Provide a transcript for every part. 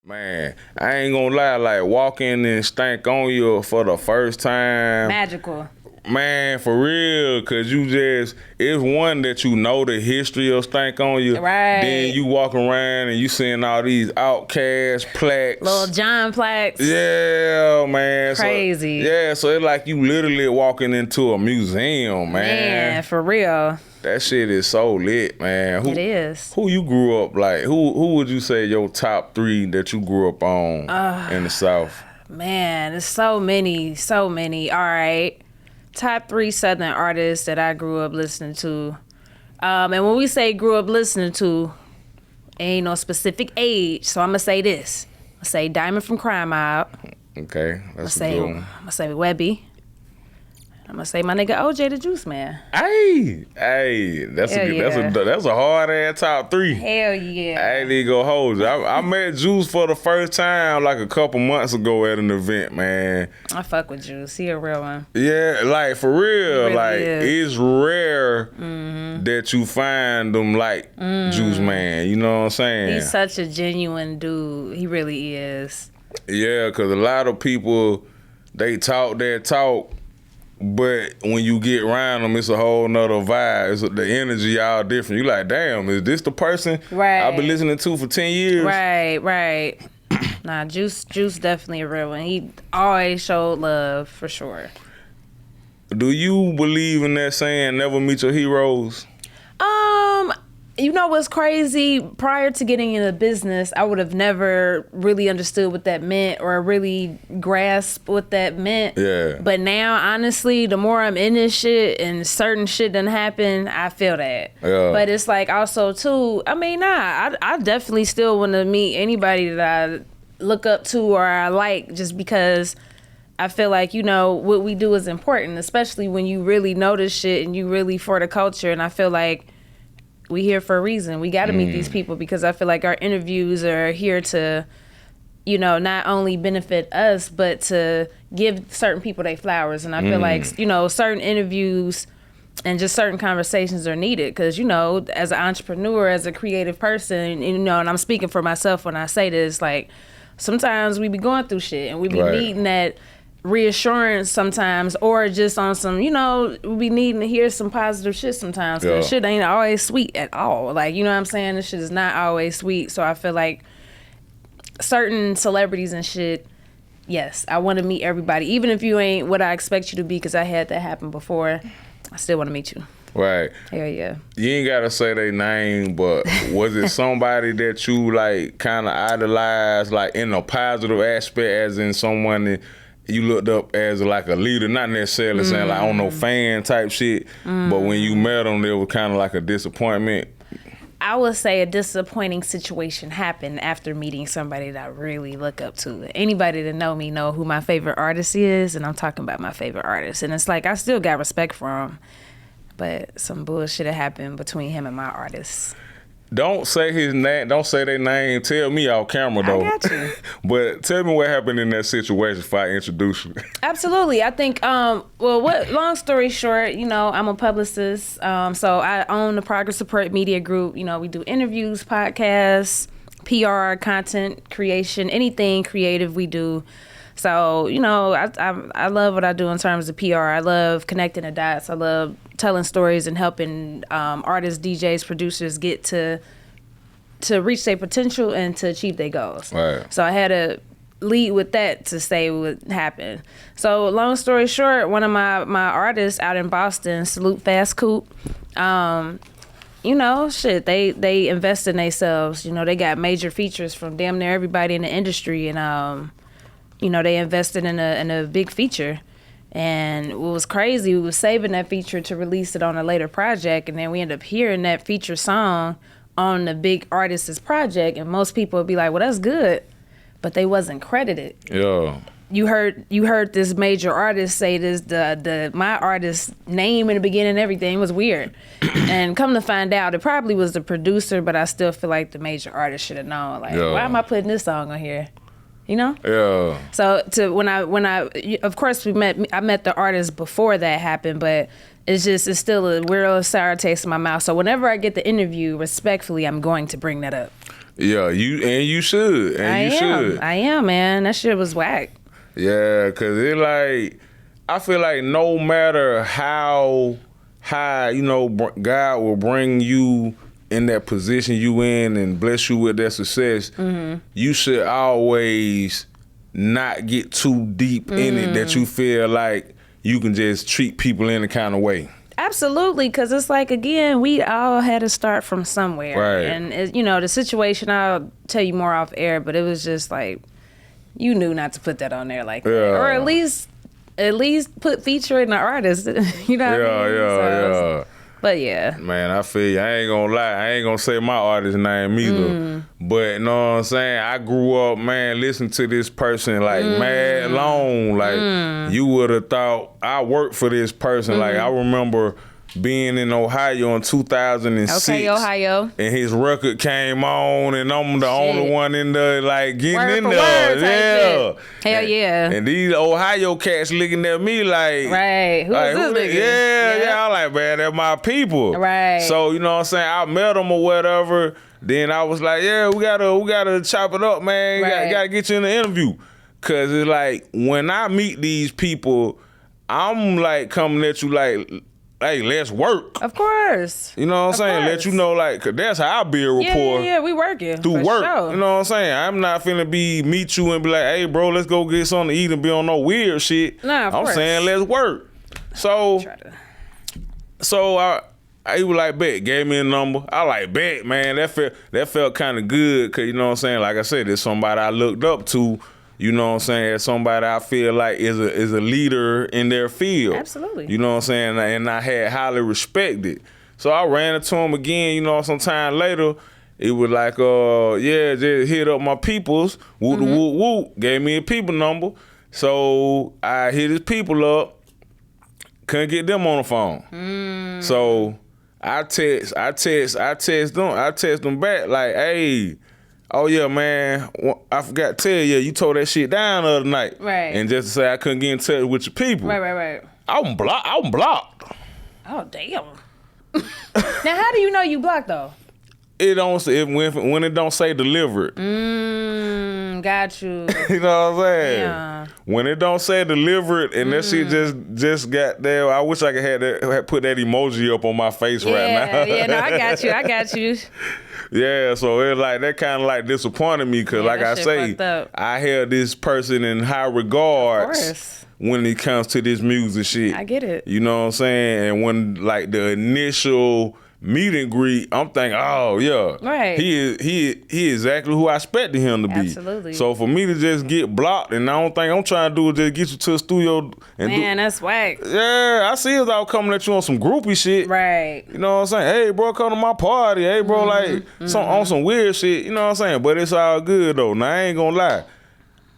Man, I ain't gonna lie, like walking and stank on you for the first time. Magical. Man, for real, cause it's one that you know the history of stank on you. Right. Then you walk around and you seeing all these Outcast plaques. Little John plaques. Yeah, man. Crazy. So it's like you literally walking into a museum, man. Man, for real. That shit is so lit, man. It is. Who you grew up like? Who would you say your top 3 that you grew up on in the South? Man, there's so many. All right. Top 3 Southern artists that I grew up listening to. And when we say grew up listening to, ain't no specific age. So I'm going to say this. I'm going to say Diamond from Crime Mob. Okay, that's a good one. I'm going to say Webby. I'm going to say my nigga OJ the Juice Man. Hey, that's a hard ass top 3. Hell yeah. I ain't even gonna hold you. I met Juice for the first time like a couple months ago at an event, man. I fuck with Juice. He a real one. Yeah, like for real, Really like is. it's rare that you find them like Juice Man. You know what I'm saying? He's such a genuine dude. He really is. Yeah, because a lot of people, they talk their talk, but when you get around them, it's a whole nother vibe. The energy all different. You like, damn, is this the person I've been listening to for 10 years? Right. Nah, Juice definitely a real one. He always showed love, for sure. Do you believe in that saying, never meet your heroes? You know what's crazy? Prior to getting into business, I would have never really understood what that meant or really grasped what that meant. Yeah. But now, honestly, the more I'm in this shit and certain shit done happen, I feel that. Yeah. But it's like also too, I definitely still want to meet anybody that I look up to or I like, just because I feel like, you know, what we do is important, especially when you really know this shit and you really for the culture. And I feel like we here for a reason. We got to meet these people because I feel like our interviews are here to, you know, not only benefit us, but to give certain people their flowers. And I feel like, you know, certain interviews and just certain conversations are needed because, you know, as an entrepreneur, as a creative person, you know, and I'm speaking for myself when I say this, like, sometimes we be going through shit and we be needing that reassurance sometimes, or just on some, you know, we needing to hear some positive shit sometimes. Yeah. Shit ain't always sweet at all. Like, you know what I'm saying? This shit is not always sweet. So I feel like certain celebrities and shit, yes, I want to meet everybody. Even if you ain't what I expect you to be, because I had that happen before, I still want to meet you. Right. Hell yeah. You ain't gotta say their name, but was it somebody that you like kind of idolized, like in a positive aspect, as in someone that you looked up as like a leader, not necessarily saying like, I don't know, fan type shit, but when you met them, it was kind of like a disappointment? I would say a disappointing situation happened after meeting somebody that I really look up to. Anybody that know me know who my favorite artist is, and I'm talking about my favorite artist. And it's like, I still got respect for him, but some bullshit had happened between him and my artist. Don't say his name. Don't say their name. Tell me off camera though. I got you. But tell me what happened in that situation if I introduce you. Absolutely. I think. Long story short, you know, I'm a publicist. So I own the Progress Support Media Group. You know, we do interviews, podcasts, PR, content creation, anything creative we do. So, you know, I love what I do in terms of PR. I love connecting the dots. I love telling stories and helping artists, DJs, producers get to reach their potential and to achieve their goals. Right. So I had to lead with that to say what happened. So long story short, one of my artists out in Boston, Salute Fast Coupe, you know, shit, they invest in themselves. You know, they got major features from damn near everybody in the industry, and you know, they invested in a big feature. And what was crazy, we was saving that feature to release it on a later project, and then we ended up hearing that feature song on the big artist's project, and most people would be like, well, that's good, but they wasn't credited. Yeah. You heard this major artist say this, my artist's name in the beginning and everything. It was weird. And come to find out, it probably was the producer, but I still feel like the major artist should have known, like, why am I putting this song on here? You know? Yeah. So when I of course I met the artist before that happened, but it's still a weird sour taste in my mouth. So whenever I get the interview, respectfully, I'm going to bring that up. Yeah, you should. I am, man. That shit was whack. Yeah, cause it like, I feel like no matter how high, God will bring you in that position you in and bless you with that success, you should always not get too deep in it that you feel like you can just treat people any kind of way. Absolutely, because it's like, again, we all had to start from somewhere. Right. And, the situation, I'll tell you more off air, but it was just like, you knew not to put that on there like that. Or at least put featuring the artist. You know what I mean? Yeah. But yeah. Man, I feel you. I ain't gonna lie. I ain't gonna say my artist name either. But you know what I'm saying? I grew up, man, listening to this person like mad long. Like you would have thought I worked for this person. Like I remember being in Ohio in 2006. Okay, Ohio. And his record came on and I'm the only one in there like getting word in for there. Word Yeah. Hell yeah. And these Ohio cats looking at me like, right, who is this nigga? Yeah, I'm like, man, they're my people. Right. So, you know what I'm saying? I met them or whatever. Then I was like, yeah, we gotta chop it up, man. Right. Gotta get you in the interview. Cause it's like, when I meet these people, I'm like coming at you like, hey, let's work. Of course. You know what I'm saying? Course. Let you know, like, cause that's how I build rapport. Yeah, we working. Through for work. Sure. You know what I'm saying? I'm not finna meet you and be like, hey, bro, let's go get something to eat and be on no weird shit. Nah, of I'm course. saying let's work. So I was like, bet, gave me a number. I like, bet, man, that felt kind of good, cause you know what I'm saying? Like I said, it's somebody I looked up to. You know what I'm saying? As somebody I feel like is a leader in their field. Absolutely. You know what I'm saying? And I had highly respected. So I ran into him again, sometime later. It was like, just hit up my peoples. Whoop, whoop, whoop. Gave me a people number. So I hit his people up. Couldn't get them on the phone. So I text them back like, hey, oh yeah, man, I forgot to tell you, you tore that shit down the other night. Right. And just to say I couldn't get in touch with your people. Right. I'm blocked. Oh, damn. Now, how do you know you blocked, though? It don't say, when it don't say delivered. Got you. You know what I'm saying? Yeah. When it don't say delivered and that shit just got there, I wish I could had put that emoji up on my face right now. Yeah, no, I got you. Yeah, so it like that kind of like disappointed me because like I say, I held this person in high regards when it comes to this music shit. I get it. You know what I'm saying? And when like the initial meet and greet, I'm thinking, oh yeah, right. He exactly who I expected him to be. Absolutely. So for me to just get blocked, and I don't think I'm trying to do is just get you to the studio and that's whack. Yeah, I see it all coming at you on some groupie shit. Right. You know what I'm saying? Hey bro, come to my party. Hey bro, on some weird shit. You know what I'm saying? But it's all good though. Now I ain't gonna lie.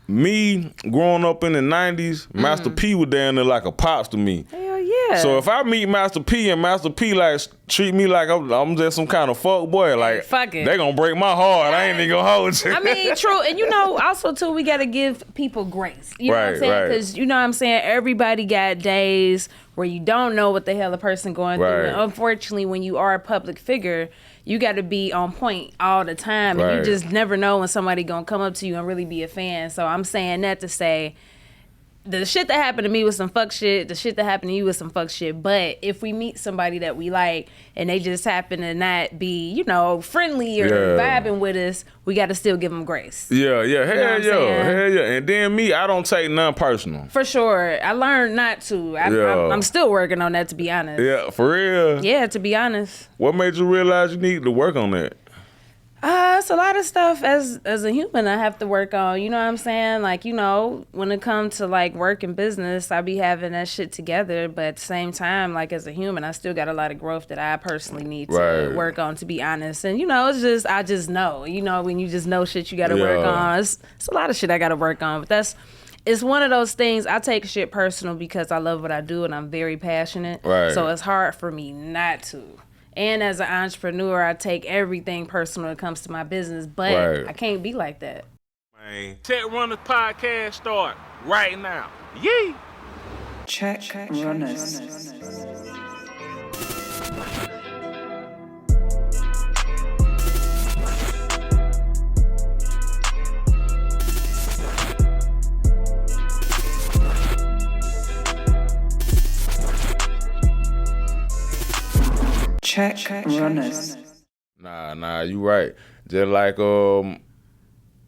Me growing up in the 90s, Master P was down there like a pops to me. Hell yeah. So if I meet Master P and Master P like treat me like I'm just some kind of fuck boy, like fuck it, they gonna break my heart. I ain't even gonna hold you. I mean, true. And also too, we gotta give people grace. You know what I'm saying? Because you know what I'm saying? Everybody got days where you don't know what the hell a person going through. And unfortunately, when you are a public figure, you got to be on point all the time. And you just never know when somebody going to come up to you and really be a fan. So I'm saying that to say the shit that happened to me was some fuck shit. The shit that happened to you was some fuck shit. But if we meet somebody that we like and they just happen to not be, friendly or vibing with us, we got to still give them grace. Yeah. Hell yeah. And then me, I don't take none personal. For sure. I learned not to. I'm still working on that, to be honest. Yeah, for real? Yeah, to be honest. What made you realize you need to work on that? It's a lot of stuff as a human I have to work on. You know what I'm saying? Like, when it comes to like work and business, I be having that shit together. But at the same time, like as a human, I still got a lot of growth that I personally need to work on, to be honest. And, I just know. When you just know shit you got to work on. It's a lot of shit I got to work on. But it's one of those things, I take shit personal because I love what I do and I'm very passionate. Right. So it's hard for me not to. And as an entrepreneur, I take everything personal when it comes to my business, but I can't be like that. Man, Tech Runners Podcast start right now. Yee! Check Runners. Check runners. Nah, you right. Just like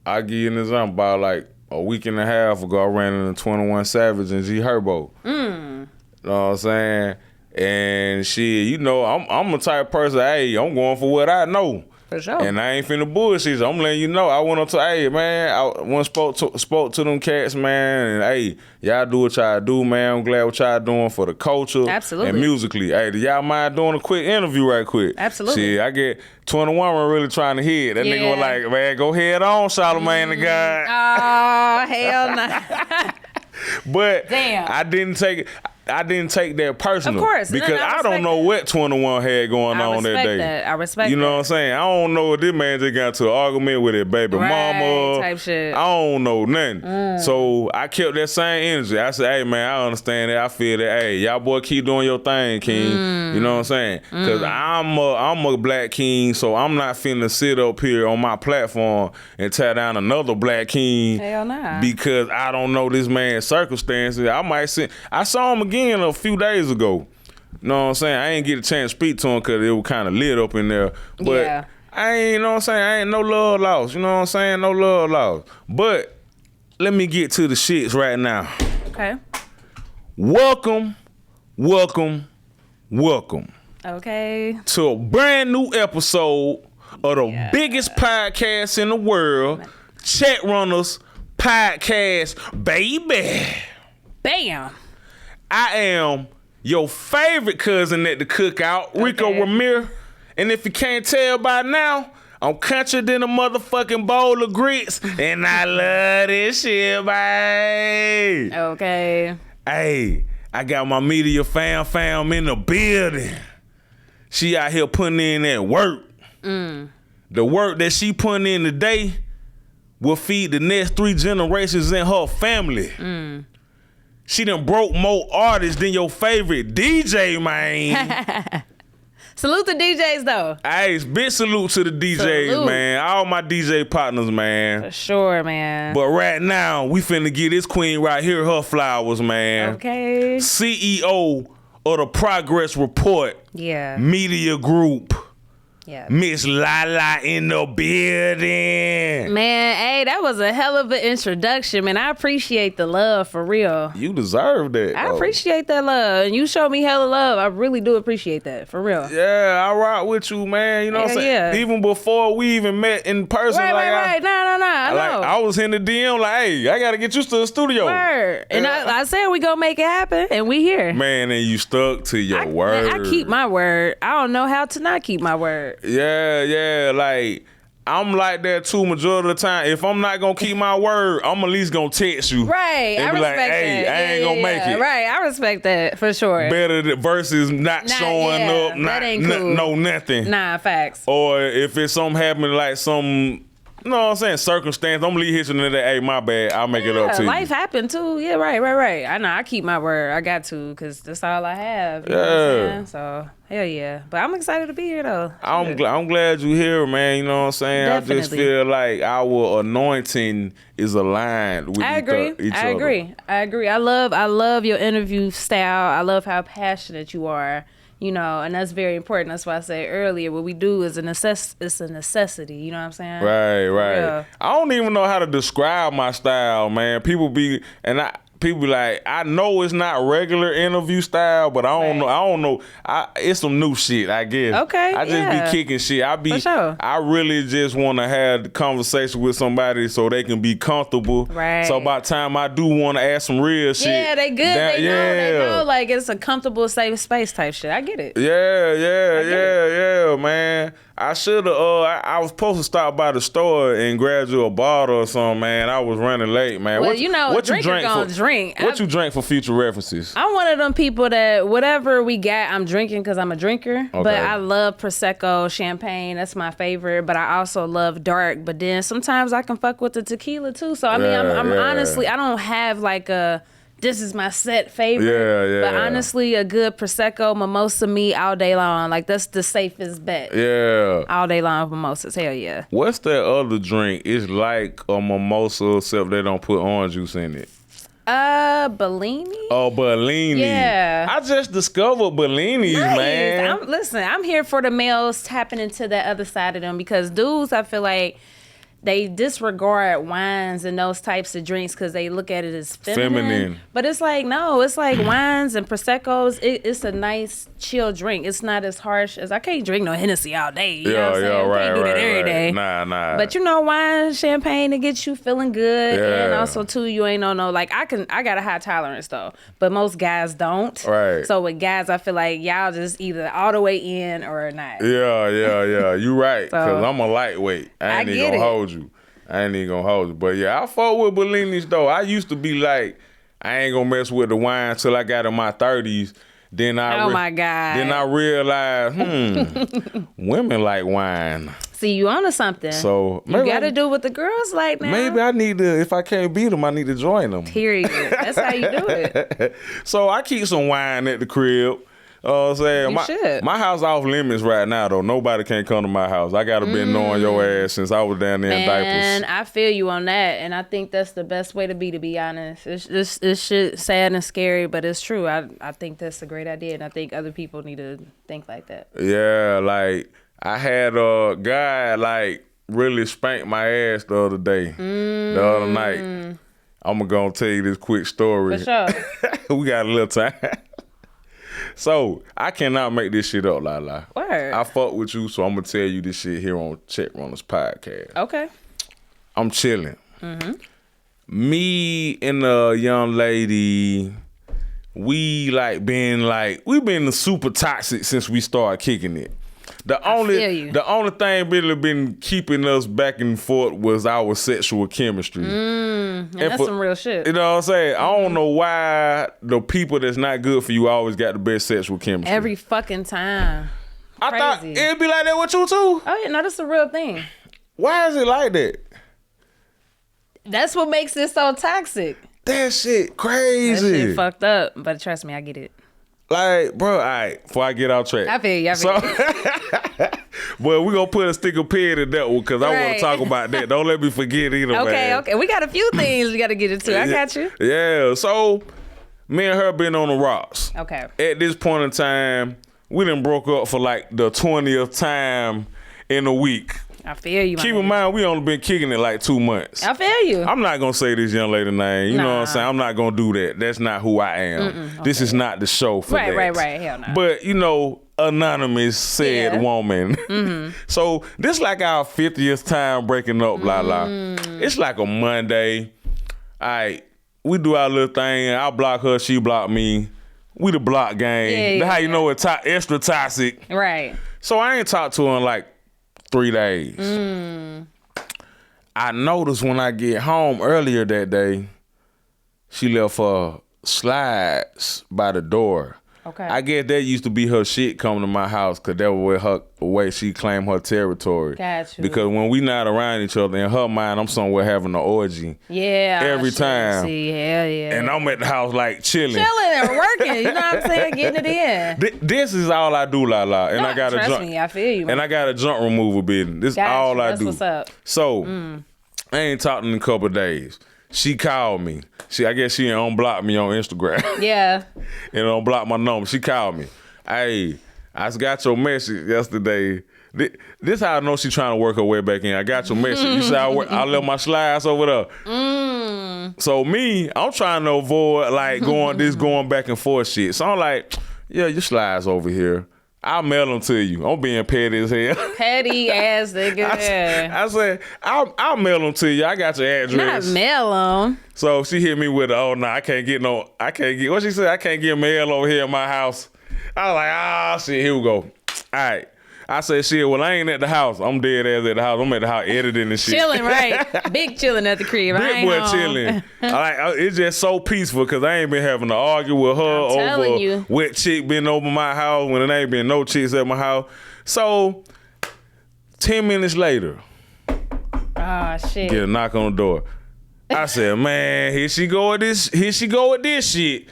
I give you an example. About like a week and a half ago, I ran into 21 Savage and G Herbo. You know what I'm saying? And shit, you know, I'm the type of person, hey, I'm going for what I know. For sure. And I ain't finna bullshit. I'm letting you know. I went up to, hey, man, I once spoke to them cats, man, and hey, y'all do what y'all do, man. I'm glad what y'all doing for the culture. Absolutely. And musically. Hey, do y'all mind doing a quick interview right quick? Absolutely. Shit, I get 21 were really trying to hit. That nigga was like, man, go head on, Charlamagne the God. Oh, hell no. But damn. I didn't take that personal. Of course. Because I don't know what 21 had going on that day. I respect You know that. what I'm saying? I don't know if this man just got into an argument with his baby mama. Type shit. I don't know nothing. So I kept that same energy. I said, hey, man, I understand that. I feel that. Hey, y'all boy keep doing your thing, King. You know what I'm saying? Because I'm a black king, so I'm not finna sit up here on my platform and tear down another black king. Hell nah. Because I don't know this man's circumstances. I saw him again a few days ago. You know what I'm saying? I ain't get a chance to speak to him because it was kind of lit up in there. But Yeah. I ain't, you know what I'm saying? I ain't no love lost. You know what I'm saying? No love lost. But let me get to the shits right now. Okay. Welcome Okay. to a brand new episode of the biggest podcast in the world, Chat Runners Podcast, baby. Bam. I am your favorite cousin at the cookout, Rico Ramirez. And if you can't tell by now, I'm country than a motherfucking bowl of grits. And I love this shit, babe. Okay. Hey, I got my media fam in the building. She out here putting in that work. The work that she putting in today will feed the next 3 generations in her family. She done broke more artists than your favorite DJ, man. Salute the DJs though. Hey, big salute to the DJs, Salute. man. All my DJ partners, man. For sure, man. But right now, we finna get this queen right here her flowers, man. Okay. CEO of the Progress Report Yeah. Media Group. Yeah. Miss Lalaa in the building. Man, hey, that was a hell of an introduction, man. I appreciate the love for real. You deserve that. I though. appreciate that love. And you showed me hella love. I really do appreciate that, for real. Yeah, I rock with you, man. You know what I'm saying? Yeah. Even before we even met in person, Right. No. I know. I was in the DM like, hey, I gotta get used to the studio. Word. And I said we gonna make it happen, and we here. Man, and you stuck to your word. Man, I keep my word. I don't know how to not keep my word. Yeah, like I'm like that too majority of the time. If I'm not gonna keep my word, I'm at least gonna text you. Right. And I be respect like, hey, that. I ain't gonna make it. Right. I respect that for sure. Better versus not showing up, that ain't cool. no nothing. Nah, facts. Or if it's something happening like some, you know what I'm saying, circumstance, I'm gonna leave hitching to that, hey, my bad, I'll make it up to you. Life happened too. Yeah, right. I know. I keep my word. I got to, because that's all I have. You know what I'm saying? So, hell yeah. But I'm excited to be here, though. I'm glad you're here, man. You know what I'm saying? Definitely. I just feel like our anointing is aligned with I agree. each other. I agree. I love your interview style. I love how passionate you are. You know, and that's very important. That's why I said earlier, what we do is it's a necessity. You know what I'm saying? Right. Yeah. I don't even know how to describe my style, man. People be like, I know it's not regular interview style, but I don't know. It's some new shit, I guess. Okay, I just be kicking shit. For sure. I really just want to have the conversation with somebody so they can be comfortable. Right. So by the time I do want to ask some real shit. Yeah, they good. They know. Like, it's a comfortable, safe space type shit. I get it. Yeah, man. I should have. I was supposed to stop by the store and grab you a bottle or something, man. I was running late, man. Well, what you drank gonna drink. What you drank for future references? I'm one of them people that whatever we got, I'm drinking because I'm a drinker. Okay. But I love Prosecco, champagne. That's my favorite. But I also love dark. But then sometimes I can fuck with the tequila too. So I mean, I'm honestly, I don't have like a, this is my set favorite. Yeah. But honestly, a good Prosecco, mimosa me all day long. Like, that's the safest bet. Yeah. All day long mimosas. Hell yeah. What's that other drink? It's like a mimosa, except they don't put orange juice in it. Bellini. Oh, Bellini. Yeah. I just discovered Bellinis, Nice. man. I'm here for the males tapping into that other side of them because dudes, I feel like they disregard wines and those types of drinks because they look at it as feminine. But it's like, no, it's like wines and Prosecco's. It's a nice, chill drink. It's not as harsh as I can't drink no Hennessy all day. You know what I'm saying? Right, can't do that every day. Nah. But wine, champagne to get you feeling good. Yeah. And also, too, you ain't no, like, I got a high tolerance, though. But most guys don't. Right. So with guys, I feel like y'all just either all the way in or not. Yeah. You right. Because So, I'm a lightweight. I ain't even get gonna it. hold you. I ain't even gonna hold you. But yeah, I fuck with Bellinis though. I used to be like, I ain't gonna mess with the wine till I got in my 30s. Then my God. Then I realized, women like wine. See, you onto something. So you gotta do what the girls like now. Maybe I need to, if I can't beat them, I need to join them. Period. That's how you do it. So I keep some wine at the crib. I'm saying? You should. My house off limits right now, though. Nobody can come to my house. I got to been knowing your ass since I was down there in diapers. And I feel you on that. And I think that's the best way to be honest. It's shit sad and scary, but it's true. I think that's a great idea. And I think other people need to think like that. Yeah, like, I had a guy, like, really spank my ass the other day, the other night. I'm going to tell you this quick story. For sure. We got a little time. So, I cannot make this shit up, Lalaa. Word. I fuck with you, so I'm going to tell you this shit here on Check Runners Podcast. Okay. I'm chilling. Me and a young lady, we've been super toxic since we started kicking it. The only thing really been keeping us back and forth was our sexual chemistry. And that's some real shit. You know what I'm saying? I don't know why the people that's not good for you always got the best sexual chemistry. Every fucking time. I thought it'd be like that with you too. Oh yeah, no, that's a real thing. Why is it like that? That's what makes it so toxic. That shit crazy. That shit fucked up. But trust me, I get it. Like, bro, all right, before I get off track. I feel you. Well, we're going to put a sticker pin in that one because I want to talk about that. Don't let me forget either, man. Okay. We got a few things we got to get into. I got you. Yeah, so me and her been on the rocks. Okay. At this point in time, we done broke up for like the 20th time in a week. I feel you. Keep in mind, we only been kicking it like 2 months. I feel you. I'm not going to say this young lady name. You know what I'm saying? I'm not going to do that. That's not who I am. This is not the show for that. Right. Hell no. But, anonymous said woman. So, this like our 50th time breaking up, Lalaa. It's like a Monday. All right, we do our little thing. I block her, she block me. We the block gang. That's how you know it's extra toxic. Right. So, I ain't talked to her in like 3 days. I noticed when I get home earlier that day, she left her slides by the door. Okay. I guess that used to be her shit coming to my house because that was her way she claimed her territory. Got you. Because when we not around each other, in her mind, I'm somewhere having an orgy. Yeah. Every time. See, hell yeah. And I'm at the house like chilling. Chilling or working. You know what I'm saying? Getting it in. This is all I do, Lalaa. And I got a junk. Trust me, I feel you. And I got a junk removal business. This is all I do. That's what's up. So, I ain't talked in a couple of days. She called me. I guess she unblocked me on Instagram. Yeah. And unblocked my number. She called me. Hey, I got your message yesterday. This how I know she trying to work her way back in. I got your message. You said I left my slides over there. So me, I'm trying to avoid like going back and forth shit. So I'm like, yeah, your slides over here. I'll mail them to you. I'm being petty as hell. Petty ass nigga. I said, I'll mail them to you. I got your address. Not mail them. So she hit me with, I can't get, what she said? I can't get mail over here in my house. I was like, shit, here we go. All right. I said, shit, well, I ain't at the house. I'm dead ass at the house. I'm at the house editing and shit. Chilling, right? Big chilling at the crib. Big boy chilling. It's just so peaceful because I ain't been having to argue with her over what chick been over my house when there ain't been no chicks at my house. So, 10 minutes later, shit. get a knock on the door. I said, man, here she go with this shit.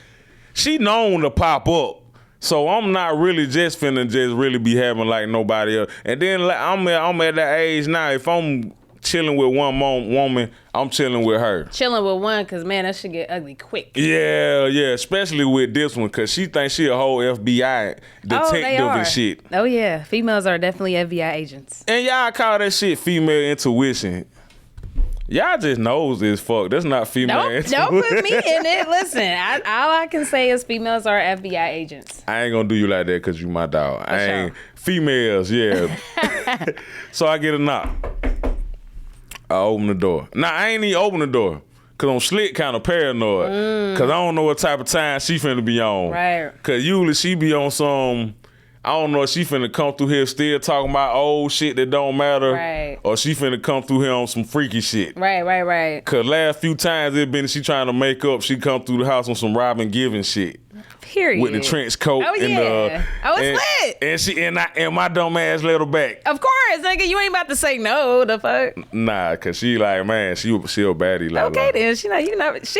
She known to pop up. So I'm not really finna really be having like nobody else. And then I'm at that age now, if I'm chilling with one woman, I'm chilling with her. Chilling with one, because, man, that shit get ugly quick. Yeah, especially with this one, because she thinks she a whole FBI detective and shit. Oh, yeah. Females are definitely FBI agents. And y'all call that shit female intuition. Y'all just knows as fuck. That's not female intuition. Don't put me in it. Listen, all I can say is females are FBI agents. I ain't gonna do you like that because you my dog. I ain't. Sure. Females, yeah. So I get a knock. I open the door. Nah, I ain't even open the door. Cause I'm slick kind of paranoid. Cause I don't know what type of time she finna be on. Right. Cause usually she be on some, I don't know if she finna come through here still talking about old shit that don't matter. Right. Or she finna come through here on some freaky shit. Right. Cause last few times it been she trying to make up, she come through the house on some Robin Givens shit. Period. With the trench coat. Oh, yeah. It's lit. And my dumb ass let her back. Of course, nigga. You ain't about to say no, the fuck. Nah, cause she like, man, she a baddie. Like, okay, then. She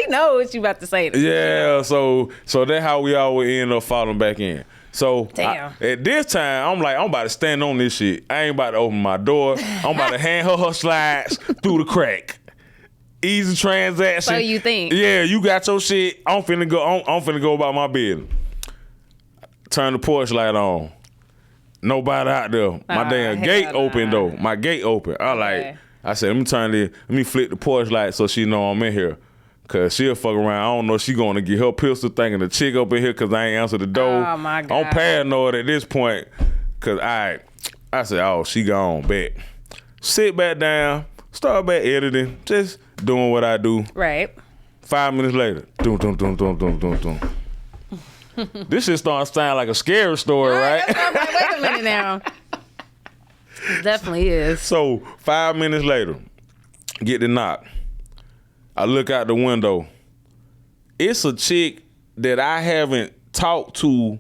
know what you about to say. Yeah, so that's how we always end up falling back in. So at this time, I'm like, I'm about to stand on this shit. I ain't about to open my door. I'm about to hand her slides through the crack. Easy transaction. So you think? Yeah, you got your shit. I'm finna go about my business. Turn the porch light on. Nobody out there. My damn gate open though. My gate open. I said, let me flick the porch light so she know I'm in here. Cause she'll fuck around. I don't know if she gonna get her pistol thinking the chick up in here cause I ain't answer the door. Oh my God. I'm paranoid at this point. Cause I said, oh, she gone, bet. Sit back down, start back editing, just doing what I do. Right. 5 minutes later, dum. This shit starting to sound like a scary story, right? That's why I'm like, wait a minute now. It definitely is. So 5 minutes later, get the knock. I look out the window. It's a chick that I haven't talked to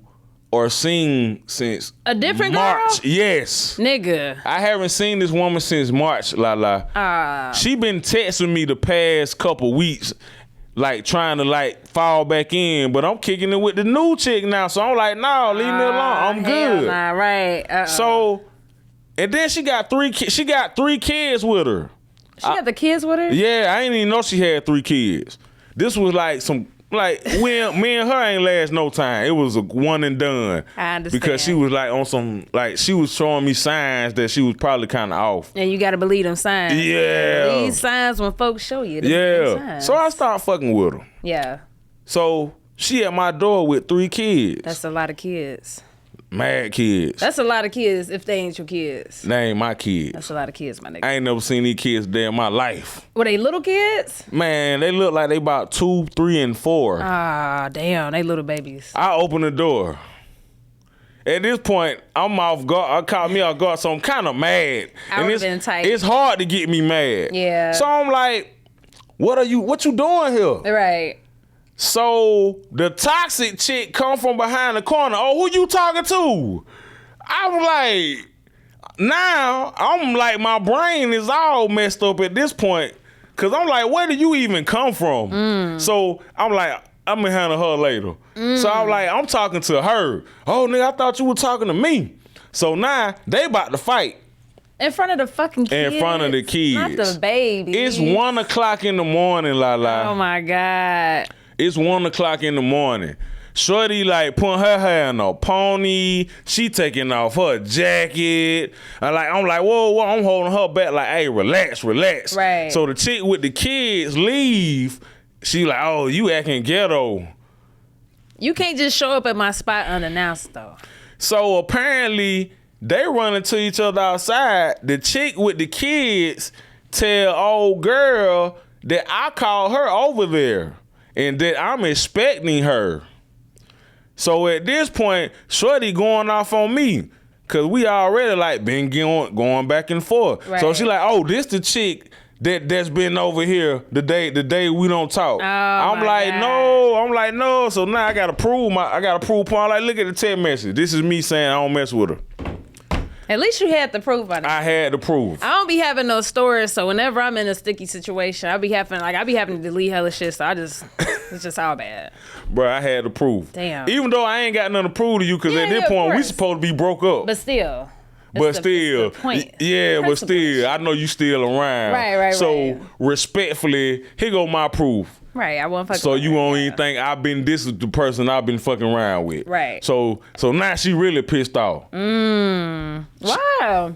or seen since a different March. girl? Yes. Nigga. I haven't seen this woman since March, Lalaa. She been texting me the past couple weeks, like trying to like fall back in, but I'm kicking it with the new chick now. So I'm like, no, leave me alone. I'm good. Nah, right. So, and then she got three kids with her. She got the kids with her? Yeah, I didn't even know she had 3 kids. This was like me and her ain't last no time. It was a one and done. I understand. Because she was like on some, like she was showing me signs that she was probably kind of off. And you got to believe them signs. Yeah. These signs when folks show you. Yeah. So I started fucking with her. Yeah. So she at my door with 3 kids. That's a lot of kids. Mad kids. That's a lot of kids if they ain't your kids. They ain't my kids. That's a lot of kids, my nigga. I ain't never seen these kids there in my life. Were they little kids? Man, they look like they about 2, 3, and 4. Ah, damn. They little babies. I open the door. At this point, I'm off guard. I caught me off guard, so I'm kind of mad. I would have been tight. It's hard to get me mad. Yeah. So I'm like, what you doing here? Right. So the toxic chick come from behind the corner. Oh, who you talking to? I was like, now I'm like, my brain is all messed up at this point. Cause I'm like, where did you even come from? So I'm like, I'm gonna handle her later. So I'm like, I'm talking to her. Oh, nigga, I thought you were talking to me. So now they about to fight. In front of the fucking kids? In front of the kids. Not the baby. It's 1 o'clock in the morning, Lalaa. Oh my God. It's 1 o'clock in the morning. Shorty like putting her hair in a pony. She taking off her jacket. I'm like, whoa, I'm holding her back like, hey, relax. Right. So the chick with the kids leave. She like, oh, you acting ghetto. You can't just show up at my spot unannounced though. So apparently they run into each other outside. The chick with the kids tell old girl that I called her over there and that I'm expecting her. So at this point, Shorty going off on me because we already like been going back and forth. Right. So she like, oh, this the chick that's been over here the day we don't talk. Oh, I'm like, no. So now I gotta prove point. Like, look at the text message. This is me saying I don't mess with her. At least you had the proof on it. I had the proof. I don't be having no stories, so whenever I'm in a sticky situation, I be having to delete hella shit. So it's just all bad. Bro, I had the proof. Damn. Even though I ain't got nothing to prove to you, because at this point we supposed to be broke up. But still. but still, the point. yeah, but Principles. still, I know you still around. Right, so right. respectfully, here go my proof. Right, I won't fuck So with you her. won't Yeah. even think this is the person I've been fucking around with. Right. So now she really pissed off. Wow.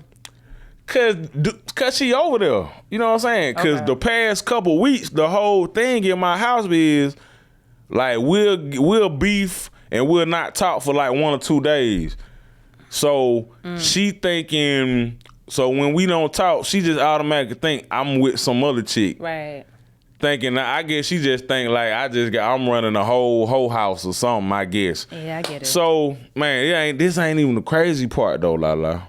Cause she over there. You know what I'm saying? Cause Okay. the past couple weeks, the whole thing in my house is like we'll beef and we'll not talk for like 1 or 2 days. So she thinking, so when we don't talk, she just automatically think I'm with some other chick. Right. Thinking, I guess she just think like I'm running the whole house or something, I guess. Yeah, I get it. So, man, this ain't even the crazy part though, Lalaa.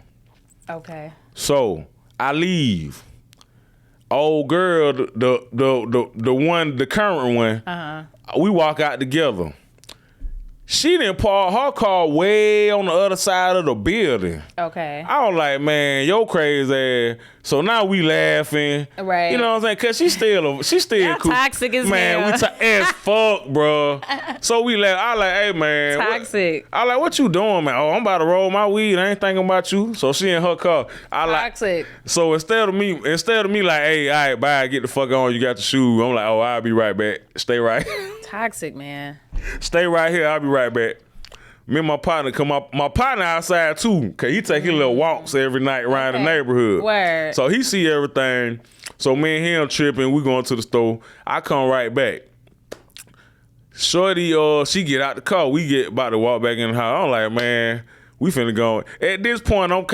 Okay. So, I leave. Old girl, the current one, we walk out together. She didn't park her car way on the other side of the building. Okay. I was like, man, yo crazy ass. So now we laughing. Right. You know what I'm saying? Cause she's still Y'all cool. toxic as man, hell. we as fuck, bro. So we laugh. I like, hey man. Toxic. I like, what you doing, man? Oh, I'm about to roll my weed. I ain't thinking about you. So she in her car. I like. Toxic. So instead of me like, hey, all right, bye, get the fuck on. You got the shoes. I'm like, oh, I'll be right back. Stay right. Toxic, man. Stay right here. I'll be right back. Me and my partner come up. My partner outside too, cause he take his little walks every night around the neighborhood. Word. So he see everything. So me and him tripping. We going to the store. I come right back. Shorty, she get out the car. We get about to walk back in the house. I'm like, man, we finna go. At this point, I'm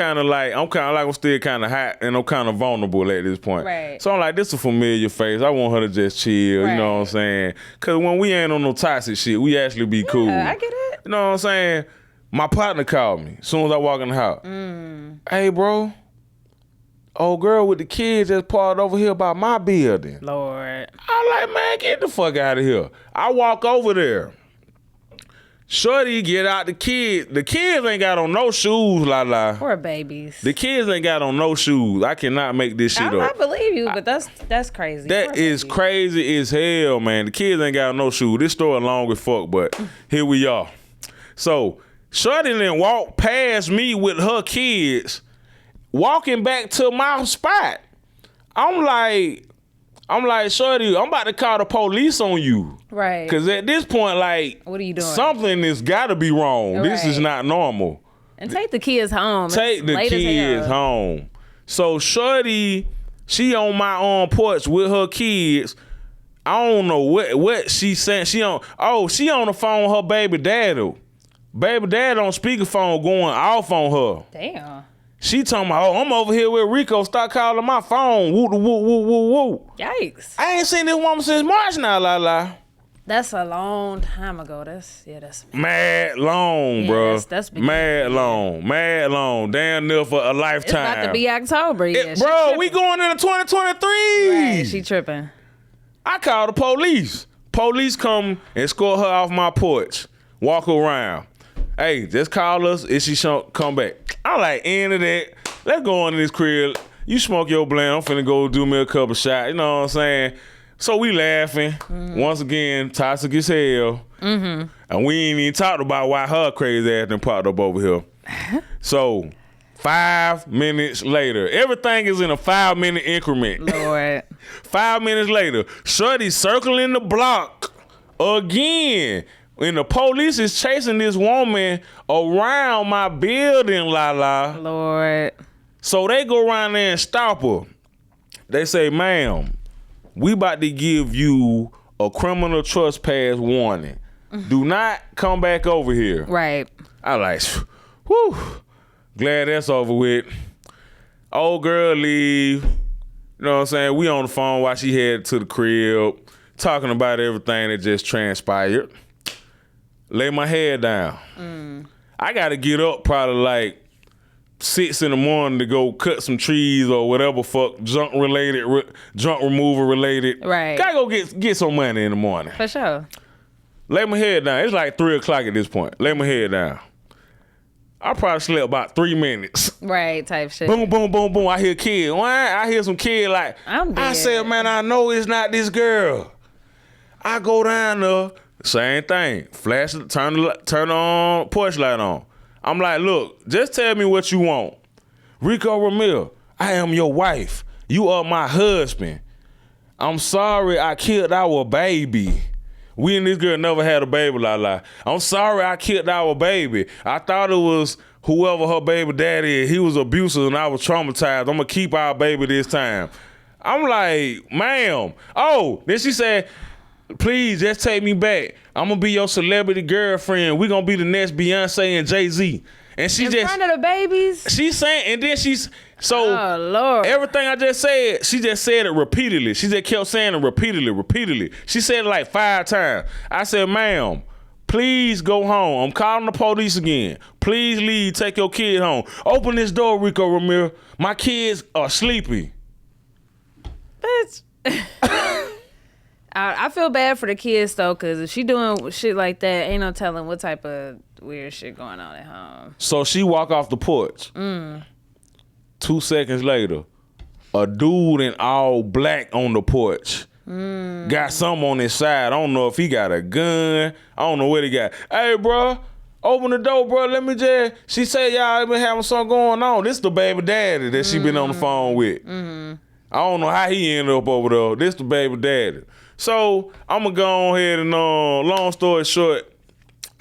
still kind of hot and I'm kind of vulnerable at this point. Right. So I'm like, this a familiar face. I want her to just chill. You know what I'm saying? Cause when we ain't on no toxic shit, we actually be cool. I get it. You know what I'm saying? My partner called me as soon as I walk in the house. Hey, bro. Old girl with the kids just parked over here by my building. Lord. I like, man, get the fuck out of here. I walk over there. Shorty get out the kids. The kids ain't got on no shoes, Lalaa. Poor babies. The kids ain't got on no shoes. I cannot make this shit I up. believe you, but that's crazy. That Poor is babies. crazy as hell, man. The kids ain't got no shoes. This story long as fuck, but here we are. So, Shorty then walked past me with her kids, walking back to my spot. I'm like, Shorty, I'm about to call the police on you. Right. Cause at this point, like, What are you doing? something has gotta be wrong. This is Right. not normal. And take the kids home. Take It's the late as kids hell. home. So Shorty, she on my own porch with her kids. I don't know what she saying. She on the phone with her baby daddy. Baby dad on speakerphone going off on her. Damn. She talking about, I'm over here with Rico. Stop calling my phone. Woo, woo, woo, woo, woo. Yikes. I ain't seen this woman since March now, Lalaa. That's a long time ago. That's Mad long, bro. that's mad long. Damn near for a it's lifetime. about to be October. Yeah, she Bro, tripping. we going into 2023. Right, she tripping. I called the police. Police come and escort her off my porch. Walk her around. Hey, just call us if she come back. I'm like, end of that. Let's go into this crib. You smoke your blunt. I'm finna go do me a couple shots. You know what I'm saying? So we laughing. Once again, toxic as hell. And we ain't even talked about why her crazy ass done popped up over here. So 5 minutes later, everything is in a 5-minute increment. Lord. 5 minutes later, Shorty circling the block again. And the police is chasing this woman around my building, Lalaa. Lord. So they go around there and stop her. They say, ma'am, we about to give you a criminal trespass warning. Do not come back over here. Right. I like, whew, glad that's over with. Old girl leave. You know what I'm saying? We on the phone while she headed to the crib, talking about everything that just transpired. Lay my head down. I got to get up probably like 6 in the morning to go cut some trees or whatever fuck junk removal related. Right. Gotta go get some money in the morning. For sure. Lay my head down. It's like 3 o'clock at this point. Lay my head down. I probably slept about 3 minutes. Right, type shit. Boom, boom, boom, boom. I hear kid. I hear some kid like, I'm dead. I said, man, I know it's not this girl. I go down there, same thing. Flash, turn on porch light on. I'm like, look, just tell me what you want. Rico Ramil, I am your wife. You are my husband. I'm sorry I killed our baby. We and this girl never had a baby, Lalaa. I'm sorry I killed our baby. I thought it was whoever her baby daddy is. He was abusive and I was traumatized. I'm gonna keep our baby this time. I'm like, ma'am. Oh, then she said, please just take me back. I'm gonna be your celebrity girlfriend. We gonna be the next Beyonce and Jay-Z. And she in just front of the babies. She's saying, and then so Oh Lord. everything I just said, she just said it repeatedly. She just kept saying it repeatedly. She said it like 5 times. I said, ma'am, please go home. I'm calling the police again. Please leave. Take your kid home. Open this door, Rico Ramil. My kids are sleepy. Bitch. I feel bad for the kids though, cause if she doing shit like that, ain't no telling what type of weird shit going on at home. So she walk off the porch. 2 seconds later, a dude in all black on the porch. Got something on his side. I don't know if he got a gun. I don't know what he got. Hey, bro, open the door, bro. Let me just. She said y'all been having something going on. This the baby daddy that she been on the phone with. I don't know how he ended up over there. This the baby daddy. So I'm gonna go on ahead and long story short,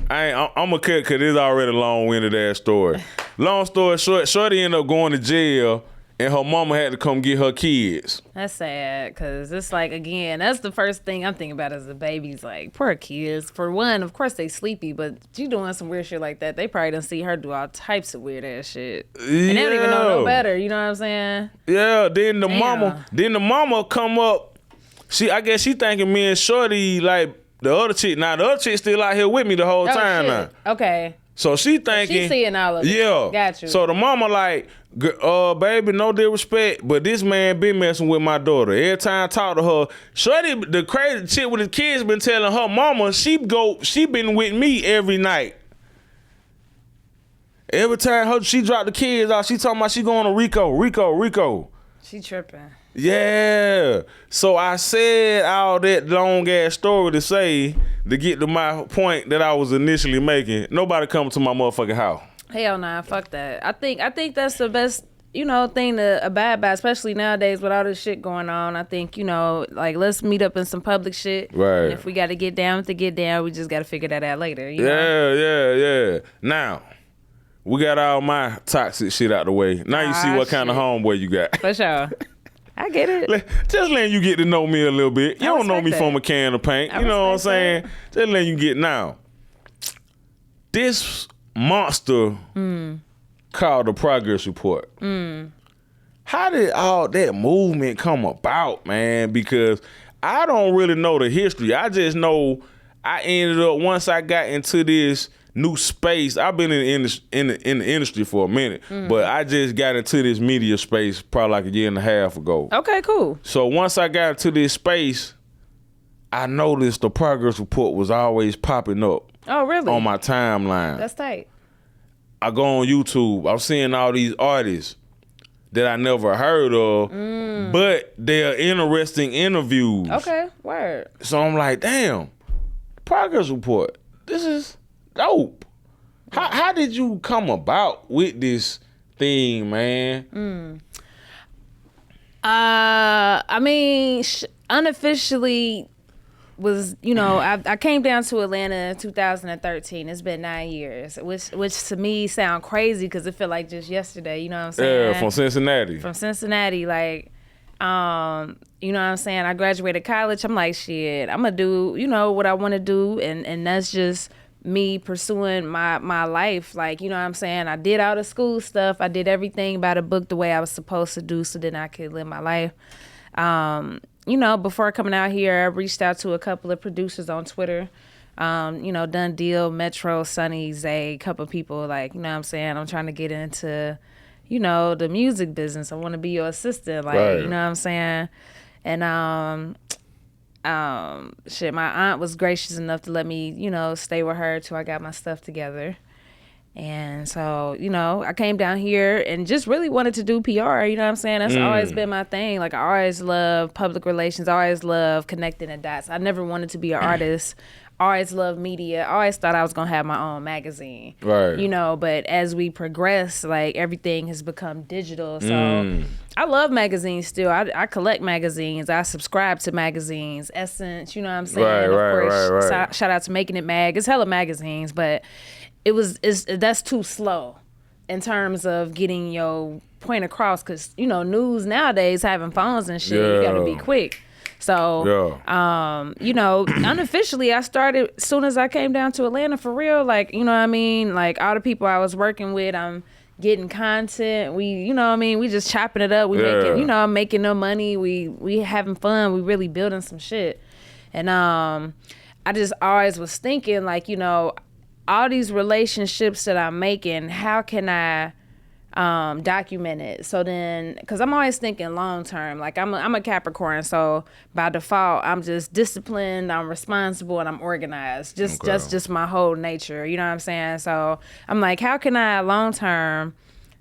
I'm gonna cut because it's already a long-winded ass story. Long story short, Shorty ended up going to jail and her mama had to come get her kids. That's sad, cause it's like, again, that's the first thing I'm thinking about as a baby's like, poor kids. For one, of course they sleepy, but you doing some weird shit like that, they probably done see her do all types of weird ass shit. And they don't even know no better, you know what I'm saying? Yeah, then the Damn. mama come up. I guess she thinking me and Shorty like the other chick. Now the other chick still out here with me the whole time shit. now. Okay. So she thinking She's seeing all of it. Yeah. Got you. So the mama like, baby, no disrespect, but this man been messing with my daughter. Every time I talk to her, Shorty, the crazy chick with the kids, been telling her mama she been with me every night. Every time she dropped the kids out, she talking about she going to Rico. She tripping. Yeah. So I said all that long ass story to say, to get to my point that I was initially making. Nobody come to my motherfucking house. Hell nah, fuck that. I think that's the best, thing to abide by, especially nowadays with all this shit going on. I think, like, let's meet up in some public shit. Right. And if we got to get down, we just got to figure that out later. You know? Yeah. Now, we got all my toxic shit out the way. Now you see what kind of homeboy you got. For sure. I get it. Just letting you get to know me a little bit. You don't know me that. from a can of paint. You know what I'm saying? Just letting you get now. This monster called the Progress Report. How did all that movement come about, man? Because I don't really know the history. I just know I ended up, once I got into this new space. I've been in the industry for a minute, but I just got into this media space probably like a year and a half ago. Okay, cool. So once I got into this space, I noticed the Progress Report was always popping up. Oh, really? On my timeline. That's tight. I go on YouTube. I'm seeing all these artists that I never heard of, but they're interesting interviews. Okay, word. So I'm like, damn, Progress Report. This is dope. How did you come about with this thing, man? I mean, unofficially was, I came down to Atlanta in 2013. It's been 9 years, which to me sound crazy because it felt like just yesterday. You know what I'm saying? Yeah, from Cincinnati. Like, you know what I'm saying? I graduated college. I'm like, shit, I'm gonna do, what I want to do, and that's just me pursuing my life. Like, you know what I'm saying? I did all the school stuff. I did everything by the book the way I was supposed to do, so then I could live my life. Before coming out here, I reached out to a couple of producers on Twitter. Done Deal, Metro, Sunny, Zay, a couple of people, like, you know what I'm saying? I'm trying to get into, the music business. I want to be your assistant, like, right. You know what I'm saying? And my aunt was gracious enough to let me, stay with her till I got my stuff together. And so, you know, I came down here and just really wanted to do PR, you know what I'm saying? That's always been my thing. Like, I always love public relations. I always love connecting the dots. I never wanted to be an artist. I always loved media. I always thought I was going to have my own magazine. Right. You know, but as we progress, like, everything has become digital. So I love magazines still. I collect magazines. I subscribe to magazines. Essence, you know what I'm saying? Right. Shout out to Making It Mag. It's hella magazines, but that's too slow in terms of getting your point across, because, you know, news nowadays, having phones and shit, you gotta be quick. So, you know, unofficially, I started as soon as I came down to Atlanta, for real. Like, you know what I mean? Like, all the people I was working with, I'm getting content. We, you know what I mean? We just chopping it up. We making, you know, I'm making no money. We having fun. We really building some shit. And I just always was thinking, like, you know, all these relationships that I'm making, how can I document it? So then, because I'm always thinking long term. Like, I'm a Capricorn, so by default, I'm just disciplined, I'm responsible, and I'm organized. That's just my whole nature. You know what I'm saying? So I'm like, how can I long term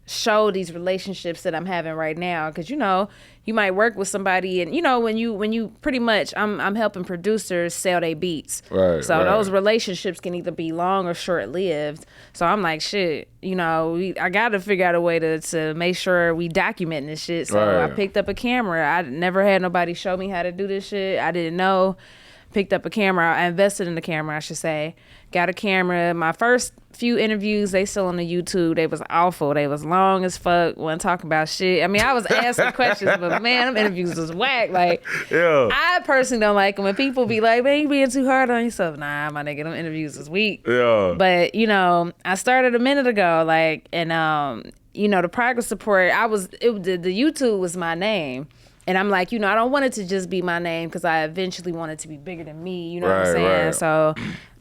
show these relationships that I'm having right now? Because, you know, you might work with somebody, and, you know, when you pretty much, I'm helping producers sell their beats. Right. So those relationships can either be long or short lived. So I'm like, shit, you know, I got to figure out a way to make sure we document this shit. So I picked up a camera. I never had nobody show me how to do this shit. I didn't know. Picked up a camera. I invested in the camera, I should say. Got a camera. My first few interviews, they still on the YouTube. They was awful. They was long as fuck. Wasn't talking about shit. I mean, I was asking questions, but man, them interviews was whack. Like, I personally don't like them. When people be like, man, you being too hard on yourself. Nah, my nigga, them interviews is weak. Yeah. But, you know, I started a minute ago, like, and, you know, the progress support, the YouTube was my name. And I'm like, you know, I don't want it to just be my name, because I eventually want it to be bigger than me. You know what I'm saying? Right. So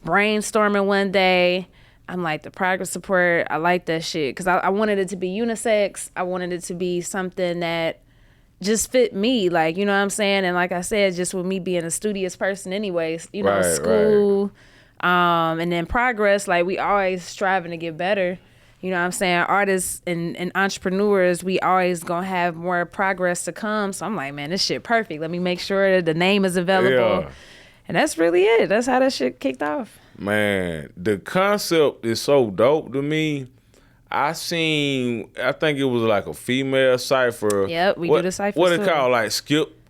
brainstorming one day, I'm like, the progress support, I like that shit. Because I wanted it to be unisex. I wanted it to be something that just fit me. Like, you know what I'm saying? And like I said, just with me being a studious person anyways, you know, school, and then progress, like, we always striving to get better. You know what I'm saying? Artists and entrepreneurs, we always gonna have more progress to come. So I'm like, man, this shit perfect. Let me make sure that the name is available. Yeah. And that's really it. That's how that shit kicked off. Man, the concept is so dope to me. I think it was like a female cipher. Yep, we do the ciphers What it too. called, like